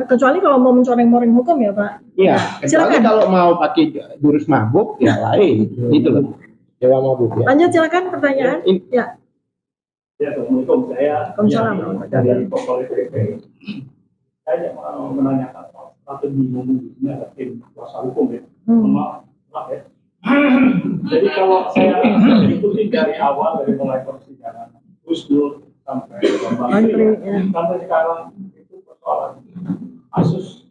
kecuali kalau mau mencoreng-moreng hukum ya Pak. Iya, kecuali kalau mau pakai jurus mabuk ya lain, gitu loh. Dewa mabuk ya. Lanjut silakan pertanyaan. Ya. Ya, Assalamualaikum. Saya Waalaikumsalam. dari Polri PP. Saya mau menanyakan soal strategi membuatnya ada tim kuasa hukum ya. Maaf ya. Jadi kalau saya ikuti dari awal, dari mulai persidangan Gus Dur sampai sampai sekarang, itu persoalan kasus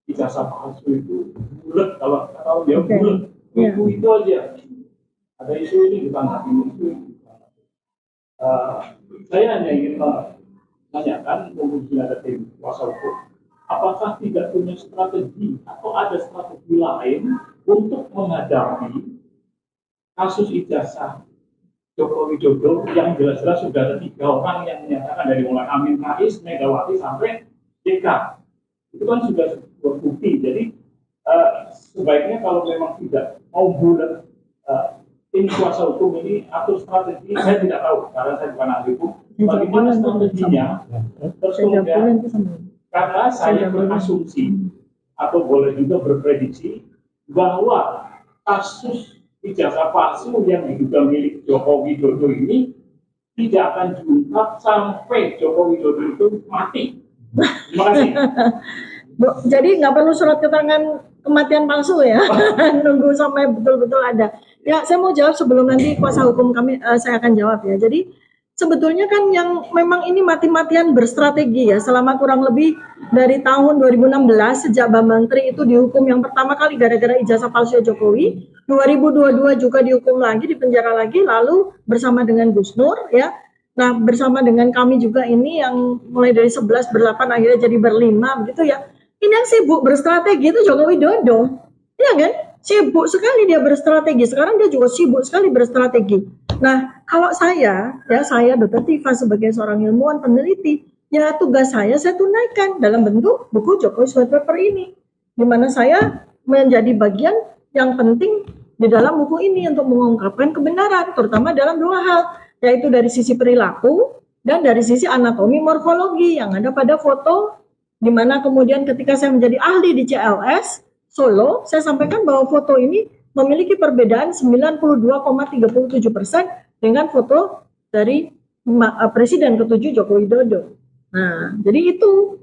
ijazah palsu itu bulat, kalau dia bulat itu aja. Ada isu ini ditanggapi, isu ini ditanggapi. Saya hanya ingin menanyakan, mungkin ada tim kuasa hukum, apakah tidak punya strategi atau ada strategi lain untuk menghadapi kasus ijazah Joko Widodo yang jelas-jelas sudah ada 3 orang yang menyatakan, dari mulai Amin Rais, Megawati sampai JK. Itu kan sudah sebuah bukti. Jadi sebaiknya kalau memang tidak mau bulat tim kuasa hukum ini atur strategi, saya tidak tahu karena saya bukan ahli hukum. Bagaimana strateginya? Terus kemudian, karena saya berasumsi atau boleh juga berprediksi bahwa kasus ijazah palsu yang diduga milik Joko Widodo ini tidak akan diungkap sampai Joko Widodo itu mati. Terima kasih. Bu, jadi nggak perlu surat keterangan kematian palsu ya, nunggu sampai betul-betul ada. Ya, saya mau jawab sebelum nanti kuasa hukum kami, saya akan jawab ya. Jadi sebetulnya kan yang memang ini mati-matian berstrategi ya, selama kurang lebih dari tahun 2016 sejak Bambang Tri itu dihukum yang pertama kali gara-gara ijazah palsu Jokowi, 2022 juga dihukum lagi, dipenjara lagi, lalu bersama dengan Gus Nur ya. Nah, bersama dengan kami juga ini yang mulai dari 11 berlapan akhirnya jadi berlima begitu ya. Ini yang sibuk berstrategi itu Joko Widodo. Iya kan? Sibuk sekali dia berstrategi. Sekarang dia juga sibuk sekali berstrategi. Nah, kalau saya, ya saya Dr. Tifa sebagai seorang ilmuwan peneliti, ya tugas saya tunaikan dalam bentuk buku Jokowi White Paper ini. Di mana saya menjadi bagian yang penting di dalam buku ini untuk mengungkapkan kebenaran, terutama dalam dua hal, yaitu dari sisi perilaku dan dari sisi anatomi morfologi yang ada pada foto, di mana kemudian ketika saya menjadi ahli di CLS Solo, saya sampaikan bahwa foto ini memiliki perbedaan 92,37% dengan foto dari Presiden ke-7 Joko Widodo. Nah, jadi itu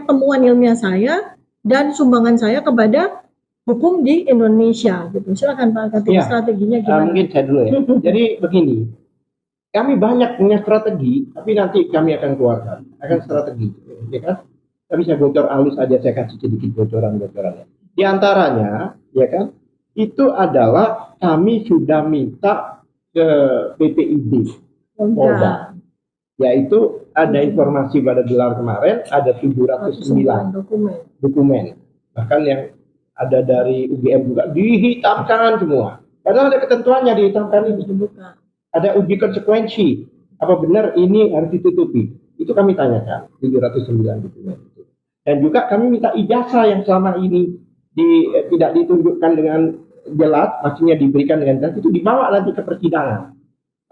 temuan ilmiah saya dan sumbangan saya kepada hukum di Indonesia gitu. Silakan Pak Katim, Ya, strateginya gimana? mungkin saya dulu ya. Jadi begini, kami banyak punya strategi, tapi nanti kami akan keluarkan strategi, ya kan? Tapi saya bocor halus aja, saya kasih sedikit bocoran-bocorannya. Di antaranya, ya kan, itu adalah kami sudah minta ke PPID, Polda, yaitu ada informasi pada gelar kemarin ada 709 dokumen, bahkan yang ada dari UGM juga dihitamkan semua. Padahal ada ketentuannya dihitamkan ini. Ada uji konsekuensi, apa benar ini harus ditutupi? Itu kami tanyakan 709 dokumen itu. Dan juga kami minta ijazah yang selama ini tidak ditunjukkan dengan jelas, maksudnya diberikan dengan jelas, itu dibawa nanti ke persidangan.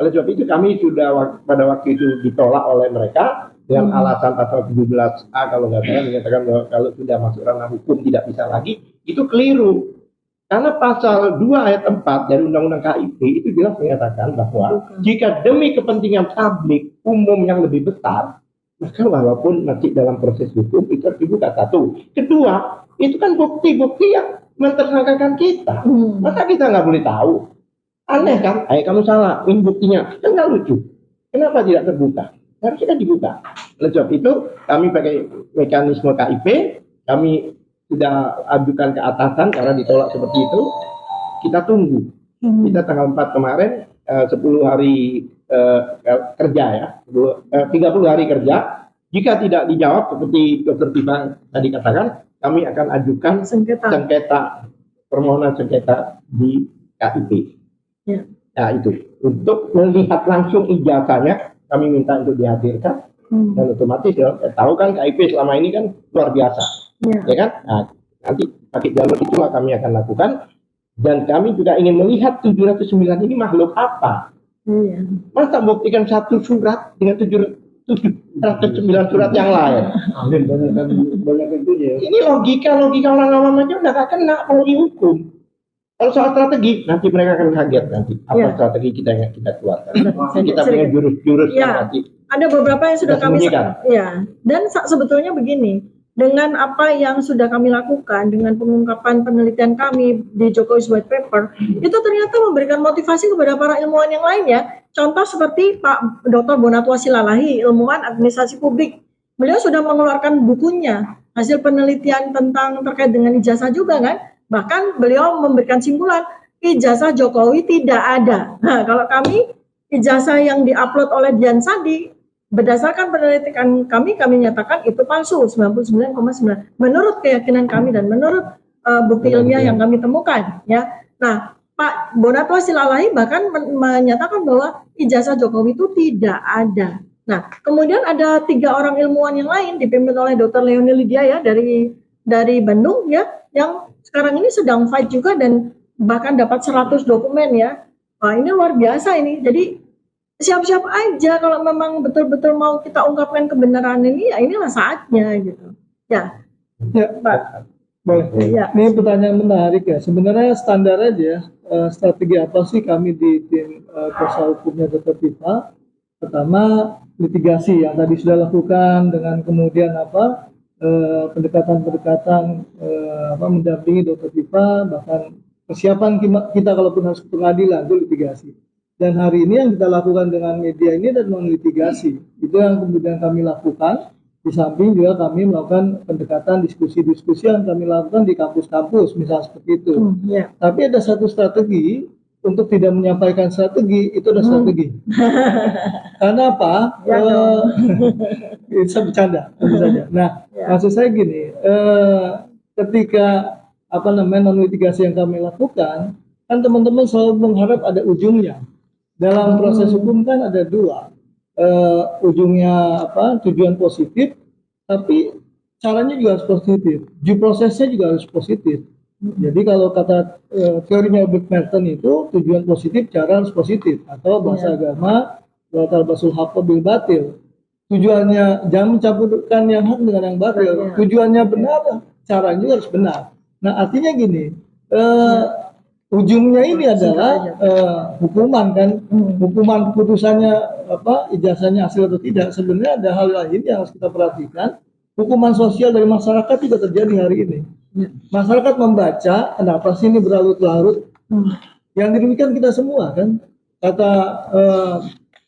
Oleh sebab itu kami sudah pada waktu itu ditolak oleh mereka dengan alasan pasal 17A kalau nggak salah menyatakan bahwa kalau sudah masuk ranah hukum tidak bisa lagi. Itu keliru. Karena pasal 2 ayat 4 dari Undang-Undang KIP itu jelas menyatakan bahwa jika demi kepentingan publik umum yang lebih besar, maka walaupun masih dalam proses hukum itu harus dibuka. Satu. Kedua, itu kan bukti-bukti yang mentersangkakan kita. Masa kita nggak boleh tahu? Aneh kan? Kamu salah, ini buktinya. Kan nggak lucu. Kenapa tidak terbuka? Harusnya kan dibuka. Oleh sebab itu, kami pakai mekanisme KIP, kami sudah ajukan ke atasan karena ditolak seperti itu. Kita tunggu. Kita tanggal 4 kemarin 10 hari kerja ya, 30 hari kerja. Jika tidak dijawab seperti Dr. Tifa tadi katakan, kami akan ajukan sengketa permohonan sengketa di KIP. Ya. Nah itu untuk melihat langsung ijazahnya kami minta untuk dihadirkan dan otomatis ya, tahu kan KIP selama ini kan luar biasa. Ya kan? Nah, nanti pakai jalur itulah kami akan lakukan dan kami juga ingin melihat 709 ini makhluk apa. Masa buktikan satu surat dengan 709 surat yang lain. Banyak tentunya. Ini logika orang awam aja udah gak kena kalau dihukum. Kalau soal strategi nanti mereka akan kaget nanti apa strategi kita yang kita keluarkan. Kita punya jurus-jurus nanti. Ada beberapa yang sudah kami dan sebetulnya begini, dengan apa yang sudah kami lakukan dengan pengungkapan penelitian kami di Jokowi White Paper, itu ternyata memberikan motivasi kepada para ilmuwan yang lain ya. Contoh seperti Pak Dr. Bonatwa Silalahi, ilmuwan administrasi publik. Beliau sudah mengeluarkan bukunya, hasil penelitian tentang terkait dengan ijazah juga kan. Bahkan beliau memberikan simpulan, ijazah Jokowi tidak ada. Nah, kalau kami, ijazah yang diupload oleh Dian Sandi, berdasarkan penelitian kami nyatakan itu palsu, 99,9. Menurut keyakinan kami dan menurut bukti ilmiah yang kami temukan. Ya. Nah, Pak Bonatwa Silalahi bahkan menyatakan bahwa ijazah Jokowi itu tidak ada. Nah, kemudian ada 3 orang ilmuwan yang lain dipimpin oleh Dr. Leonie Lydia ya dari Bandung ya, yang sekarang ini sedang fight juga dan bahkan dapat 100 dokumen ya. Wah, ini luar biasa ini. Jadi siap-siap aja kalau memang betul-betul mau kita ungkapkan kebenaran ini, ya inilah saatnya gitu. Ya. Ya, Pak. Boleh. Ya. Ini pertanyaan menarik ya. Sebenarnya standar aja. Strategi apa sih kami di tim kuasa hukumnya Dr. Tifa? Pertama, litigasi yang tadi sudah lakukan dengan kemudian pendekatan-pendekatan mendampingi Dr. Viva, bahkan persiapan kita kalaupun harus ke pengadilan itu litigasi. Dan hari ini yang kita lakukan dengan media ini adalah non litigasi. Itu yang kemudian kami lakukan. Di samping juga kami melakukan pendekatan diskusi-diskusi yang kami lakukan di kampus-kampus, misalnya seperti itu. Tapi ada satu strategi untuk tidak menyampaikan strategi, itu ada strategi. Karena apa? Bisa bercanda, tentu saja. Nah, maksud saya gini, ketika non litigasi yang kami lakukan, kan teman-teman selalu mengharap ada ujungnya. Dalam proses hukum kan ada dua, ujungnya tujuan positif, tapi caranya juga harus positif, due prosesnya juga harus positif. Jadi kalau kata teorinya Albert Merton itu tujuan positif, cara harus positif, atau bahasa agama wal basul haqqa bil batil. Tujuannya jangan mencampurkan yang hak dengan yang batil. Tujuannya benar, caranya juga harus benar. Nah artinya gini. Ujungnya ini adalah hukuman kan, hukuman putusannya ijazahnya hasil atau tidak. Sebenarnya ada hal lain yang harus kita perhatikan. Hukuman sosial dari masyarakat juga terjadi hari ini. Masyarakat membaca, kenapa sih ini berlarut-larut? Yang dirugikan kita semua kan. Kata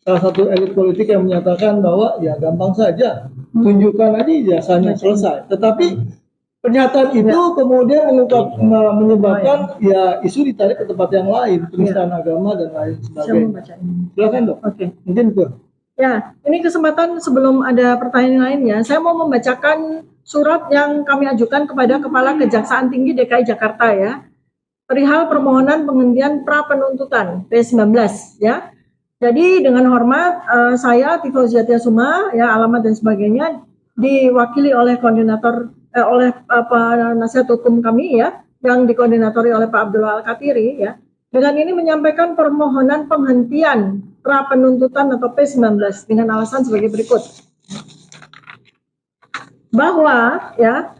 salah satu elit politik yang menyatakan bahwa ya gampang saja, tunjukkan aja ijazahnya selesai. Tetapi pernyataan itu kemudian menyebabkan ya isu ditarik ke tempat yang lain, penistaan agama dan lain sebagainya. Silakan dok. Oke. Mungkin itu. Ya, ini kesempatan sebelum ada pertanyaan lainnya, saya mau membacakan surat yang kami ajukan kepada Kepala Kejaksaan Tinggi DKI Jakarta ya, perihal permohonan penghentian pra penuntutan P19 ya. Jadi dengan hormat saya Tifauziah Tiasuma ya, alamat dan sebagainya diwakili oleh koordinator oleh nasihat hukum kami ya, yang dikoordinatori oleh Pak Abdul Al-Katiri ya. Dengan ini menyampaikan permohonan penghentian pra penuntutan atau P19 dengan alasan sebagai berikut. Bahwa ya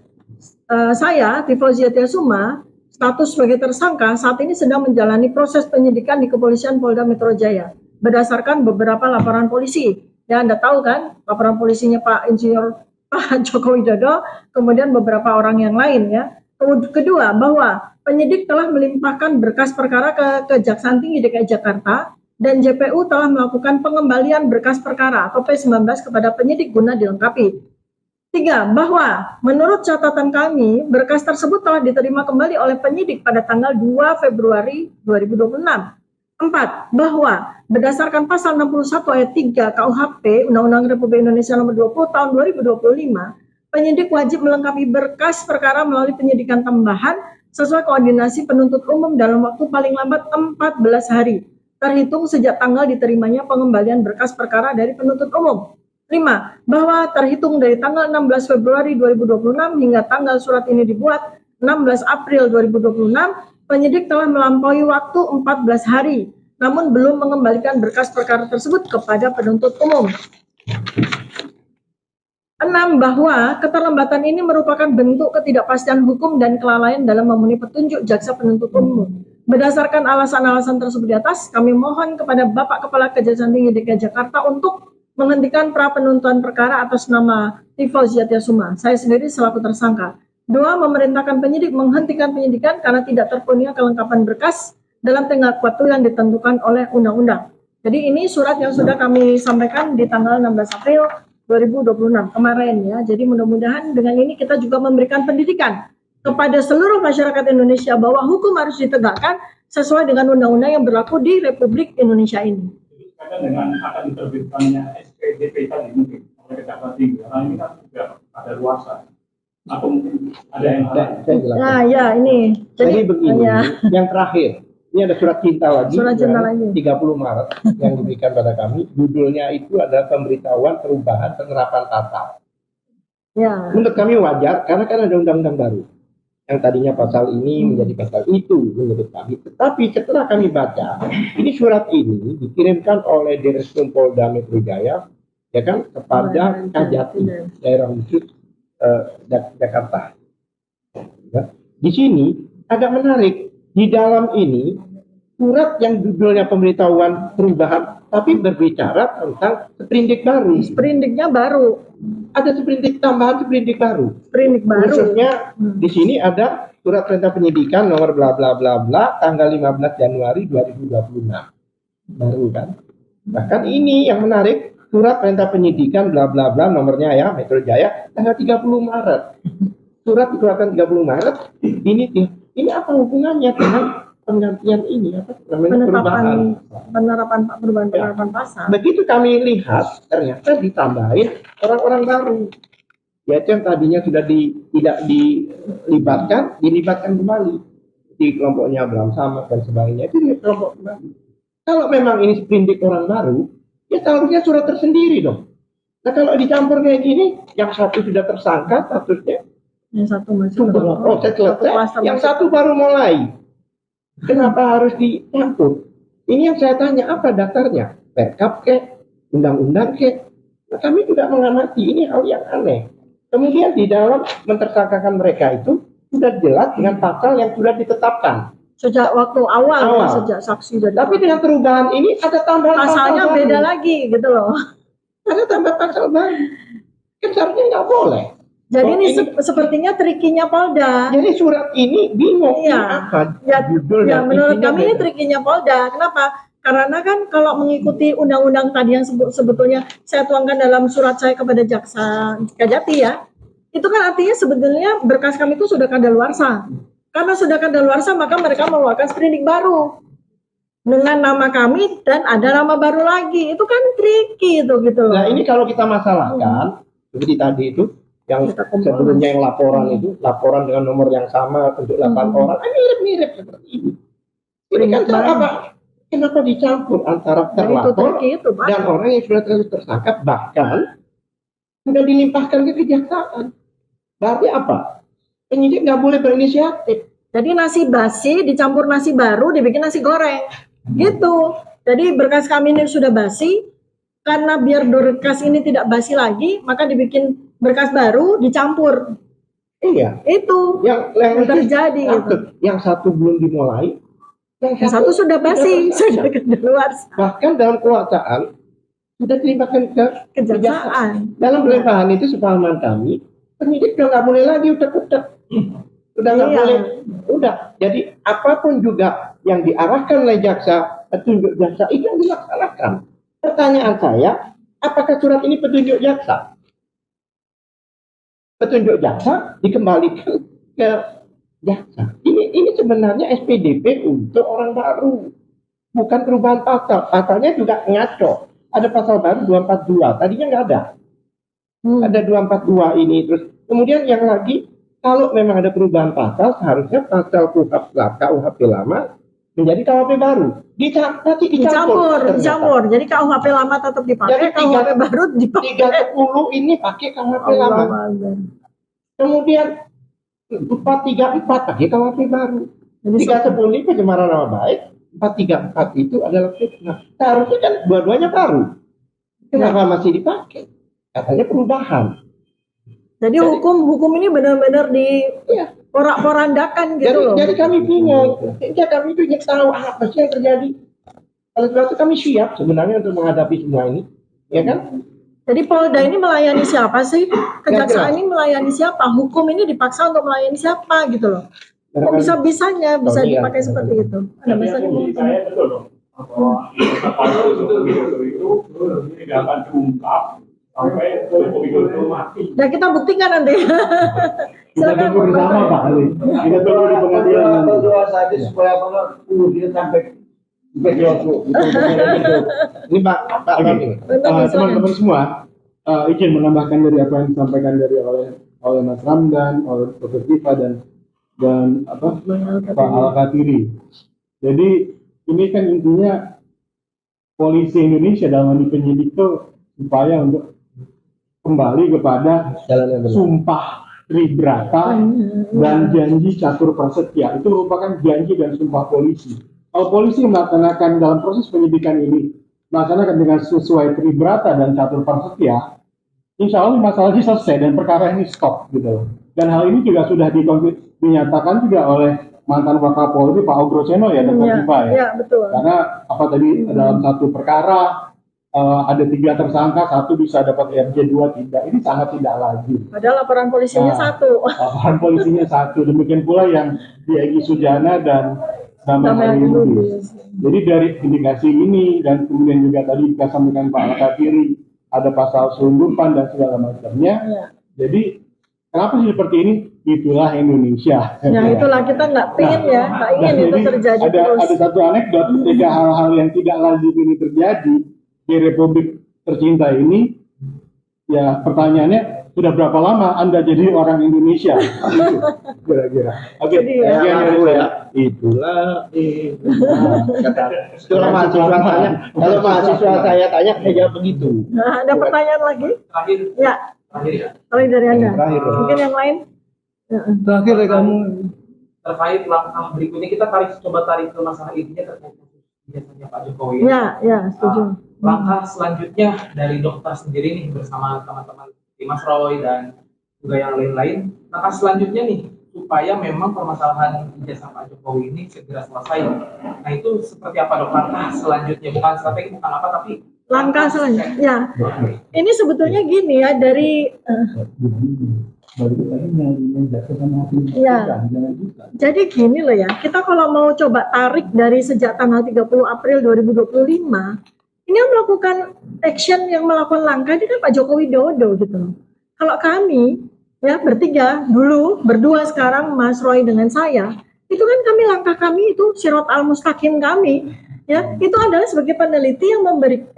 saya Tifauziah Tiasuma status sebagai tersangka saat ini sedang menjalani proses penyidikan di Kepolisian Polda Metro Jaya berdasarkan beberapa laporan polisi. Ya Anda tahu kan, laporan polisinya Pak Insinyur Pak Joko Widodo, kemudian beberapa orang yang lain ya. Kedua, bahwa penyidik telah melimpahkan berkas perkara ke Kejaksaan Tinggi DKI Jakarta dan JPU telah melakukan pengembalian berkas perkara atau P19 kepada penyidik guna dilengkapi. 3, bahwa menurut catatan kami, berkas tersebut telah diterima kembali oleh penyidik pada tanggal 2 Februari 2026. 4, bahwa berdasarkan pasal 61 ayat 3 KUHP Undang-Undang Republik Indonesia nomor 20 tahun 2025, penyidik wajib melengkapi berkas perkara melalui penyidikan tambahan sesuai koordinasi penuntut umum dalam waktu paling lambat 14 hari, terhitung sejak tanggal diterimanya pengembalian berkas perkara dari penuntut umum. 5, bahwa terhitung dari tanggal 16 Februari 2026 hingga tanggal surat ini dibuat 16 April 2026, penyidik telah melampaui waktu 14 hari, namun belum mengembalikan berkas perkara tersebut kepada penuntut umum. 6, bahwa keterlambatan ini merupakan bentuk ketidakpastian hukum dan kelalaian dalam memenuhi petunjuk jaksa penuntut umum. Berdasarkan alasan-alasan tersebut di atas, kami mohon kepada Bapak Kepala Kejaksaan Tinggi DKI Jakarta untuk menghentikan pra penuntutan perkara atas nama Tifauziah Tiasuma, saya sendiri selaku tersangka. 2, memerintahkan penyidik menghentikan penyidikan karena tidak terpenuhinya kelengkapan berkas dalam tenggat waktu yang ditentukan oleh undang-undang. Jadi ini surat yang sudah kami sampaikan di tanggal 16 April 2026 kemarin ya. Jadi mudah-mudahan dengan ini kita juga memberikan pendidikan kepada seluruh masyarakat Indonesia bahwa hukum harus ditegakkan sesuai dengan undang-undang yang berlaku di Republik Indonesia ini. Kadang dengan akan diterbitkannya SPDP tadi mungkin oleh Kejaksaan Tinggi, karena ini kan sudah ada luasan. Atau mungkin ada yang Nah, ya ini. Jadi begini, yang terakhir, ini ada surat cinta lagi, Surat cinta lagi. 30 Maret yang diberikan pada kami. Judulnya itu adalah pemberitahuan perubahan penerapan tata. Ya. Menurut kami wajar, karena kan ada undang-undang baru. Yang tadinya pasal ini menjadi pasal itu menurut kami. Tetapi setelah kami baca, ini surat ini dikirimkan oleh Direskrim Polda Metro Jaya, ya kan, kepada Kajati, daerah khusus Jakarta. Ya. Di sini agak menarik, di dalam ini surat yang judulnya pemberitahuan perubahan, tapi berbicara tentang sprindik baru. Sprindiknya baru, Ada sprindik tambahan, sprindik baru. sprindik baru. Khususnya di sini ada surat perintah penyidikan nomor bla bla bla bla tanggal 15 Januari 2026. Baru kan? Bahkan ini yang menarik, surat perintah penyidikan bla bla bla nomornya ya Metro Jaya tanggal 30 Maret. Surat dikeluarkan 30 Maret. Ini apa hubungannya dengan penggantian ini apa namanya perubahan? Penerapan pasal. Begitu kami lihat ternyata ditambahin orang-orang baru. Yaitu yang tadinya sudah tidak dilibatkan kembali di kelompoknya Abraham Samad dan sebagainya, itu di kelompok kembali. Kalau memang ini sprindik orang baru, ya seharusnya surat tersendiri dong. Nah kalau dicampur kayak gini, yang satu sudah tersangka statusnya, Yang satu masih proses selesai, yang satu baru mulai. Kenapa harus dicampur? Ini yang saya tanya, apa dasarnya? Perkap kek, undang-undang kek? Nah, kami tidak mengamati, ini hal yang aneh. Kemudian di dalam mentersangkakan mereka itu sudah jelas dengan pasal yang sudah ditetapkan. sejak waktu awal. Awal. Sejak saksi dari Tapi dengan perubahan ini ada tambahan pasalnya pasal beda baru. lagi gitu loh. Ada tambah pasal baru. Kan seharusnya nggak boleh. Jadi Oh, ini ini- sepertinya trikinya Polda. Jadi surat ini bingung ini Iya. apa Ya, judul ya dan menurut isinya kami ini beda. trikinya Polda. Kenapa? Karena kan kalau mengikuti undang-undang tadi yang sebetulnya saya tuangkan dalam surat saya kepada Jaksa Kejati ya, itu kan artinya sebetulnya berkas kami itu sudah kadaluarsa. Karena sudah kadaluarsa maka mereka mengeluarkan sprindik baru dengan nama kami dan ada nama baru lagi. Itu kan tricky itu gitu loh. Nah ini kalau kita masalahkan seperti tadi itu yang Kita kumpul. sebelumnya yang laporan itu laporan dengan nomor yang sama untuk 8 orang, mirip-mirip seperti ini. Ini kan apa? Kenapa dicampur antara Nah, itu terlapor tricky itu, Pak. dan orang yang sudah tersangka bahkan sudah dilimpahkan ke kejaksaan. Berarti apa? Penyidik nggak boleh berinisiatif. Jadi nasi basi dicampur nasi baru dibikin nasi goreng. Gitu. Jadi berkas kami ini sudah basi, karena biar berkas ini tidak basi lagi, maka dibikin berkas baru dicampur. Iya. Itu Yang terjadi gitu. Yang satu belum dimulai, Yang satu sudah basi, sudah keluar bahkan dalam kekuasaan sudah dilimpahkan ke kejaksaan. Dalam pelimpahan itu sepemahaman kami, penyidik udah nggak boleh lagi utek-utek. Udah nggak Iya. boleh. Udah. Jadi apapun juga yang diarahkan oleh jaksa, petunjuk jaksa itu yang dilaksanakan. Pertanyaan saya, apakah surat ini petunjuk jaksa? Petunjuk jaksa dikembalikan ke jaksa. Ini sebenarnya SPDP untuk orang baru, bukan perubahan pasal. Pasalnya juga ngaco. Ada pasal baru 242, tadinya nggak ada. Ada 242 ini terus. Kemudian yang lagi, kalau memang ada perubahan pasal, seharusnya pasal KUHP lama menjadi KUHP baru. Nanti dicampur. Dicampur. Jadi KUHP lama tetap dipakai, Jadi KUHP baru dipakai. 30 ini pakai KUHP lama. Allah. Kemudian 434 pakai KUHP baru. Jadi 310 ini pencemaran nama baik. 434 itu adalah fitnah. Seharusnya kan dua-duanya baru. Kenapa masih dipakai? Katanya perubahan. Jadi hukum ini benar-benar di Iya. porak-porandakan gitu loh. Jadi kami bingung. Ya, kami itu ingin tahu apa sih yang terjadi. Oleh sebab itu kami siap sebenarnya untuk menghadapi semua ini. Ya kan? Jadi Polda ini melayani siapa sih? Kejaksaan jelas. ini melayani siapa? Hukum ini dipaksa untuk melayani siapa gitu loh. Kok bisa-bisanya bisa Tony, dipakai ya. seperti itu? Ada Tapi misalnya yang saya betul dong. Bahwa itu tidak akan diungkap sampai itu mati. Ya kita buktikan nanti. Kita tunggu bersama Pak Ali. Kita tunggu di pengadilan nanti. Berdoa saja supaya dia sampai Ini Pak Roni. Teman-teman semua, izin menambahkan dari apa yang disampaikan oleh Mas Ramdan, oleh Dr. Tifa dan Pak Al-Katiri. Jadi ini kan intinya polisi Indonesia dalam hal penyidik itu upaya untuk kembali kepada Jalan yang benar. sumpah Tribrata dan janji catur prasetya. Itu merupakan janji dan sumpah polisi. Kalau polisi melaksanakan dalam proses penyidikan ini melaksanakan dengan sesuai Tribrata dan catur prasetya, insya Allah masalahnya selesai dan perkara ini stop gitu. Dan hal ini juga sudah dinyatakan juga oleh mantan Wakapolri Pak Ogroseno ya, Dr. Iya, Viva ya. iya, betul. Karena apa tadi dalam satu perkara ada 3 tersangka, 1 bisa dapat RJ, 2 tidak. Ini sangat tidak lazim. Padahal laporan polisinya Nah, 1. Laporan polisinya 1. Demikian pula yang di Egy Sujana dan Damai Damai Hari Lubis. Lubis. Jadi dari indikasi ini dan kemudian juga tadi kita sampaikan Pak Alkatiri ada pasal selundupan dan segala macamnya. Iya. Jadi kenapa sih seperti ini? Itulah Indonesia. Ya itulah kita nggak pingin ya, nggak ingin Dan itu jadi terjadi ada terus. satu anekdot ketika hal-hal yang tidak lazim ini terjadi di Republik tercinta ini, ya pertanyaannya sudah berapa lama Anda jadi orang Indonesia? Gitu, kira-kira. Oke, Jadi ya. sekian dari saya. Itulah itulah mahasiswa saya. Kalau mahasiswa saya tanya, saya jawab begitu. Nah, ada pertanyaan lagi? Terakhir, Ya, terakhir ya. paling dari Anda. Terakhir. Mungkin yang lain? Ya. Terakhir ya kamu. Terkait langkah berikutnya kita coba tarik ke masalah intinya terkait biasanya Pak Jokowi. Ya, setuju. Langkah selanjutnya dari dokter sendiri nih bersama teman-teman Mas Roy dan juga yang lain-lain. Langkah selanjutnya nih supaya memang permasalahan ijazah Pak Jokowi ini segera selesai. Nah itu seperti apa dok langkah selanjutnya? Bukan strategi, bukan apa, tapi Langkah selanjutnya. Ya, ini sebetulnya gini ya dari Balik lagi yang jatuh sama hakim. Ya. Jangan juga. Jadi gini loh ya, kita kalau mau coba tarik dari sejak tanggal 30 April 2025, ini yang melakukan action, yang melakukan langkah ini kan Pak Joko Widodo gitu loh. Kalau kami ya bertiga dulu, berdua sekarang Mas Roy dengan saya, itu kan langkah kami itu sirot al-mustaqim kami. Ya, itu adalah sebagai peneliti yang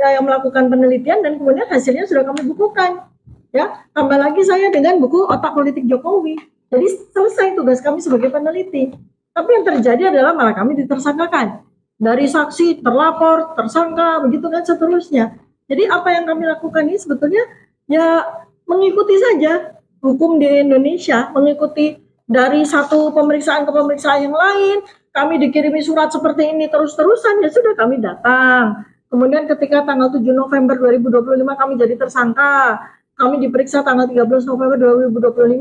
yang melakukan penelitian dan kemudian hasilnya sudah kami bukukan. Ya, tambah lagi saya dengan buku Otak Politik Jokowi. Jadi selesai tugas kami sebagai peneliti. Tapi yang terjadi adalah malah kami ditersangkakan. Dari saksi, terlapor, tersangka, begitu kan seterusnya. Jadi apa yang kami lakukan ini sebetulnya ya mengikuti saja hukum di Indonesia, mengikuti dari satu pemeriksaan ke pemeriksaan yang lain. Kami dikirimi surat seperti ini terus-terusan, ya sudah kami datang. Kemudian ketika tanggal 7 November 2025 kami jadi tersangka. Kami diperiksa tanggal 13 November 2025.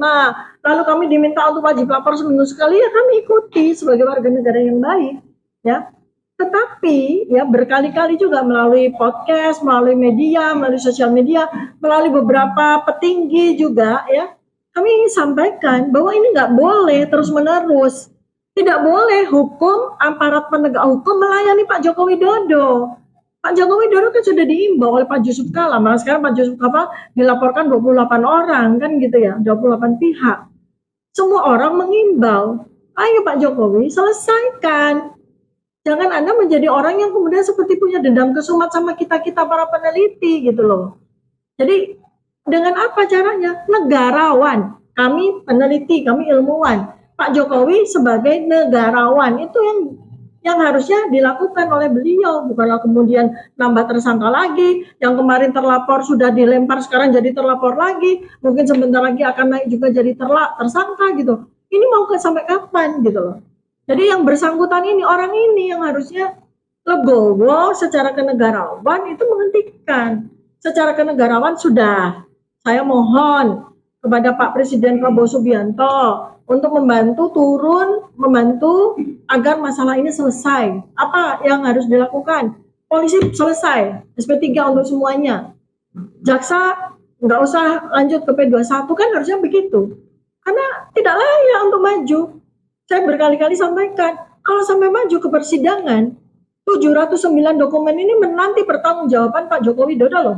Lalu kami diminta untuk wajib lapor seminggu sekali, ya kami ikuti sebagai warga negara yang baik. Ya. Tetapi ya berkali-kali juga melalui podcast, melalui media, melalui sosial media, melalui beberapa petinggi juga ya, kami ingin sampaikan bahwa ini nggak boleh terus-menerus. Tidak boleh hukum, aparat penegak hukum melayani Pak Joko Widodo. Pak Joko Widodo kan sudah diimbau oleh Pak Yusuf Kala, malah sekarang Pak Yusuf Kala dilaporkan 28 orang kan gitu ya, 28 pihak. Semua orang mengimbau, ayo Pak Jokowi selesaikan. Jangan Anda menjadi orang yang kemudian seperti punya dendam kesumat sama kita-kita para peneliti gitu loh. Jadi dengan apa caranya? Negarawan, kami peneliti, kami ilmuwan. Pak Jokowi sebagai negarawan itu yang harusnya dilakukan oleh beliau, bukanlah kemudian nambah tersangka lagi, yang kemarin terlapor sudah dilempar sekarang jadi terlapor lagi, mungkin sebentar lagi akan naik juga jadi tersangka gitu. Ini mau sampai kapan gitu loh. Jadi yang bersangkutan ini, orang ini yang harusnya legowo secara kenegarawan itu menghentikan. Secara kenegarawan sudah, saya mohon kepada Pak Presiden Prabowo Subianto untuk membantu agar masalah ini selesai. Apa yang harus dilakukan? Polisi selesai, SP3 untuk semuanya. Jaksa nggak usah lanjut ke P21 kan harusnya begitu. Karena tidak layak untuk maju. Saya berkali-kali sampaikan, kalau sampai maju ke persidangan, 709 dokumen ini menanti pertanggungjawaban Pak Joko Widodo loh.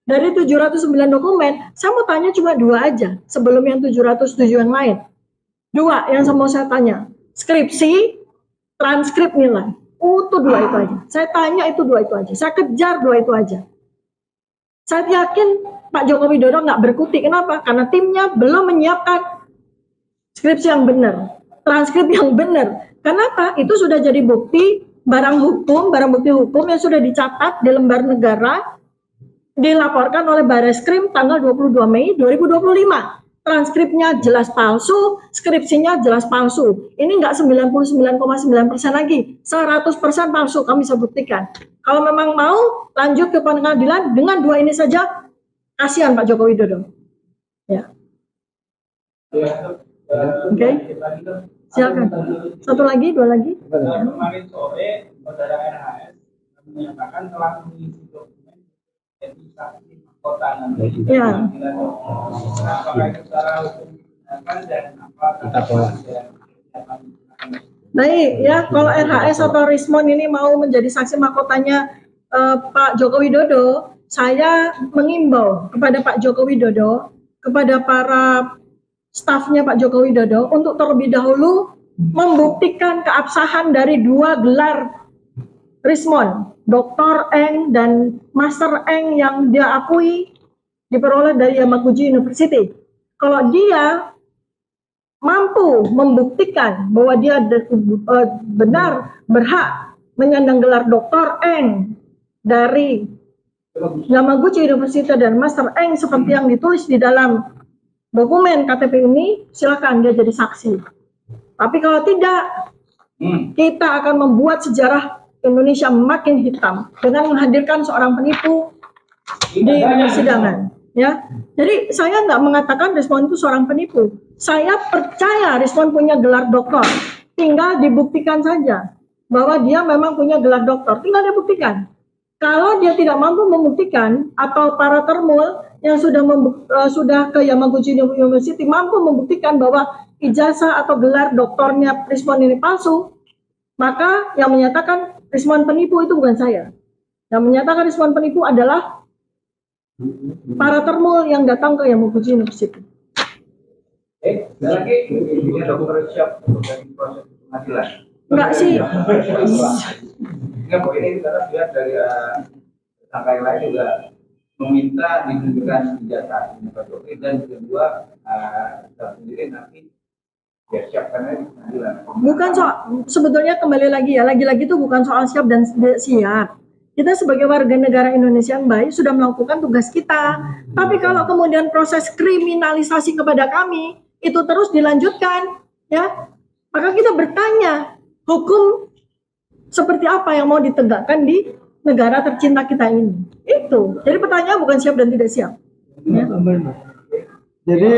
Dari 709 dokumen, saya mau tanya cuma 2 aja, sebelum yang 707 yang lain. 2 yang mau saya tanya, skripsi, transkrip nilai. Itu 2 itu aja. Saya tanya itu 2 itu aja. Saya kejar 2 itu aja. Saya yakin Pak Joko Widodo nggak berkutik. Kenapa? Karena timnya belum menyiapkan skripsi yang benar, transkrip yang benar. Kenapa? Itu sudah jadi bukti barang bukti hukum yang sudah dicatat di lembar negara, dilaporkan oleh Bareskrim tanggal 22 Mei 2025. Transkripnya jelas palsu, skripsinya jelas palsu. Ini enggak 99,9% lagi, 100% palsu, kami bisa buktikan. Kalau memang mau lanjut ke pengadilan dengan 2 ini saja, kasihan Pak Joko Widodo. Ya. Oke. Silakan. Satu lagi, dua lagi. Kemarin sore saudara RHS menyatakan telah mengisi dokumen jadi saksi mahkota nanti. Ya. Apakah itu secara hukum digunakan dan apa Kita tolak. Baik ya, kalau RHS atau Rismon ini mau menjadi saksi mahkotanya Pak Joko Widodo, saya mengimbau kepada Pak Joko Widodo, kepada para stafnya Pak Joko Widodo untuk terlebih dahulu membuktikan keabsahan dari 2 gelar Rismon, Dr. Eng dan Master Eng yang dia akui diperoleh dari Yamaguchi University. Kalau dia mampu membuktikan bahwa dia benar berhak menyandang gelar Dr. Eng dari Yamaguchi University dan Master Eng seperti yang ditulis di dalam dokumen KTP ini, silakan dia jadi saksi. Tapi kalau tidak, kita akan membuat sejarah Indonesia makin hitam dengan menghadirkan seorang penipu di persidangan. Ya, jadi saya nggak mengatakan Rismon itu seorang penipu. Saya percaya Rismon punya gelar doktor. Tinggal dibuktikan saja bahwa dia memang punya gelar doktor. Tinggal dibuktikan. Kalau dia tidak mampu membuktikan, atau para termul yang sudah ke Yamaguchi University mampu membuktikan bahwa ijazah atau gelar doktornya Rismon ini palsu, maka yang menyatakan Rismon penipu itu bukan saya. Yang menyatakan Rismon penipu adalah para termul yang datang ke Yamaguchi University. Lagi ini dokter siap untuk dari proses pengadilan. Enggak sih. Enggak, Bu, ini karena lihat dari tersangka yang lain juga meminta ditunjukkan ijazah Pak Jokowi, dan kedua sendiri nanti ya siapkan di pengadilan. Bukan soal, sebetulnya kembali lagi itu bukan soal siap dan tidak siap. Kita sebagai warga negara Indonesia yang baik sudah melakukan tugas kita. Tapi kalau kemudian proses kriminalisasi kepada kami itu terus dilanjutkan, ya, maka kita bertanya, hukum seperti apa yang mau ditegakkan di negara tercinta kita ini? Itu. Jadi pertanyaan bukan siap dan tidak siap. Ya. Jadi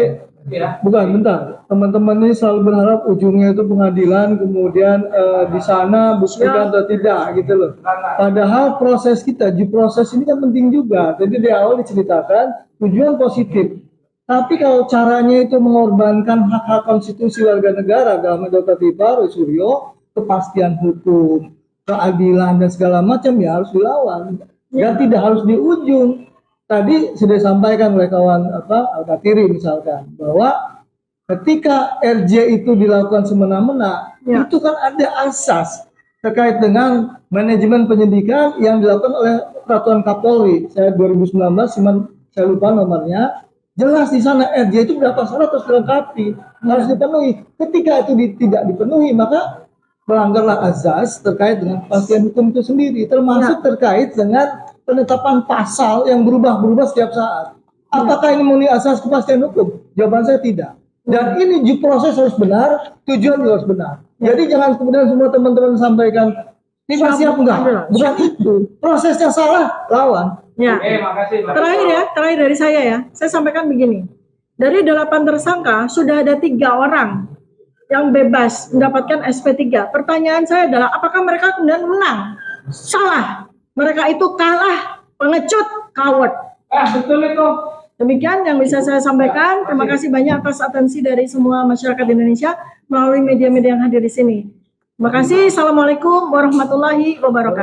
bukan, bentar. Teman-teman ini selalu berharap ujungnya itu pengadilan, kemudian di sana buktikan atau tidak gitu loh. Padahal proses kita, di proses ini kan penting juga. Jadi di awal diceritakan tujuan positif. Tapi kalau caranya itu mengorbankan hak-hak konstitusi warga negara dalam Dr. Tifa, Roy Suryo, kepastian hukum, keadilan dan segala macam ya harus dilawan. Dan tidak harus di ujung. Tadi sudah disampaikan oleh kawan Al-Katiri misalkan bahwa ketika RJ itu dilakukan semena-mena, itu kan ada asas terkait dengan manajemen penyidikan yang dilakukan oleh Peraturan Kapolri. Saya 2019, saya lupa nomornya. Jelas di sana RJ itu berapa syarat harus dilengkapi, harus dipenuhi. Ketika itu tidak dipenuhi, maka melanggarlah azas terkait dengan kepastian hukum itu sendiri, termasuk terkait dengan penetapan pasal yang berubah-berubah setiap saat. Apakah ini memenuhi asas kepastian hukum? Jawaban saya tidak. Dan ini proses harus benar, tujuan juga harus benar. Jadi jangan kemudian semua teman-teman sampaikan ini siap enggak? Bukan itu. Prosesnya salah, lawan. Ya. Makasih. Terakhir dari saya ya. Saya sampaikan begini. Dari 8 tersangka sudah ada 3 orang yang bebas mendapatkan SP3. Pertanyaan saya adalah apakah mereka kemudian menang? Salah. Mereka itu kalah, pengecut, coward. Betul itu. Demikian yang bisa saya sampaikan. Terima kasih banyak atas atensi dari semua masyarakat Indonesia melalui media-media yang hadir di sini. Terima kasih. Assalamualaikum warahmatullahi wabarakatuh.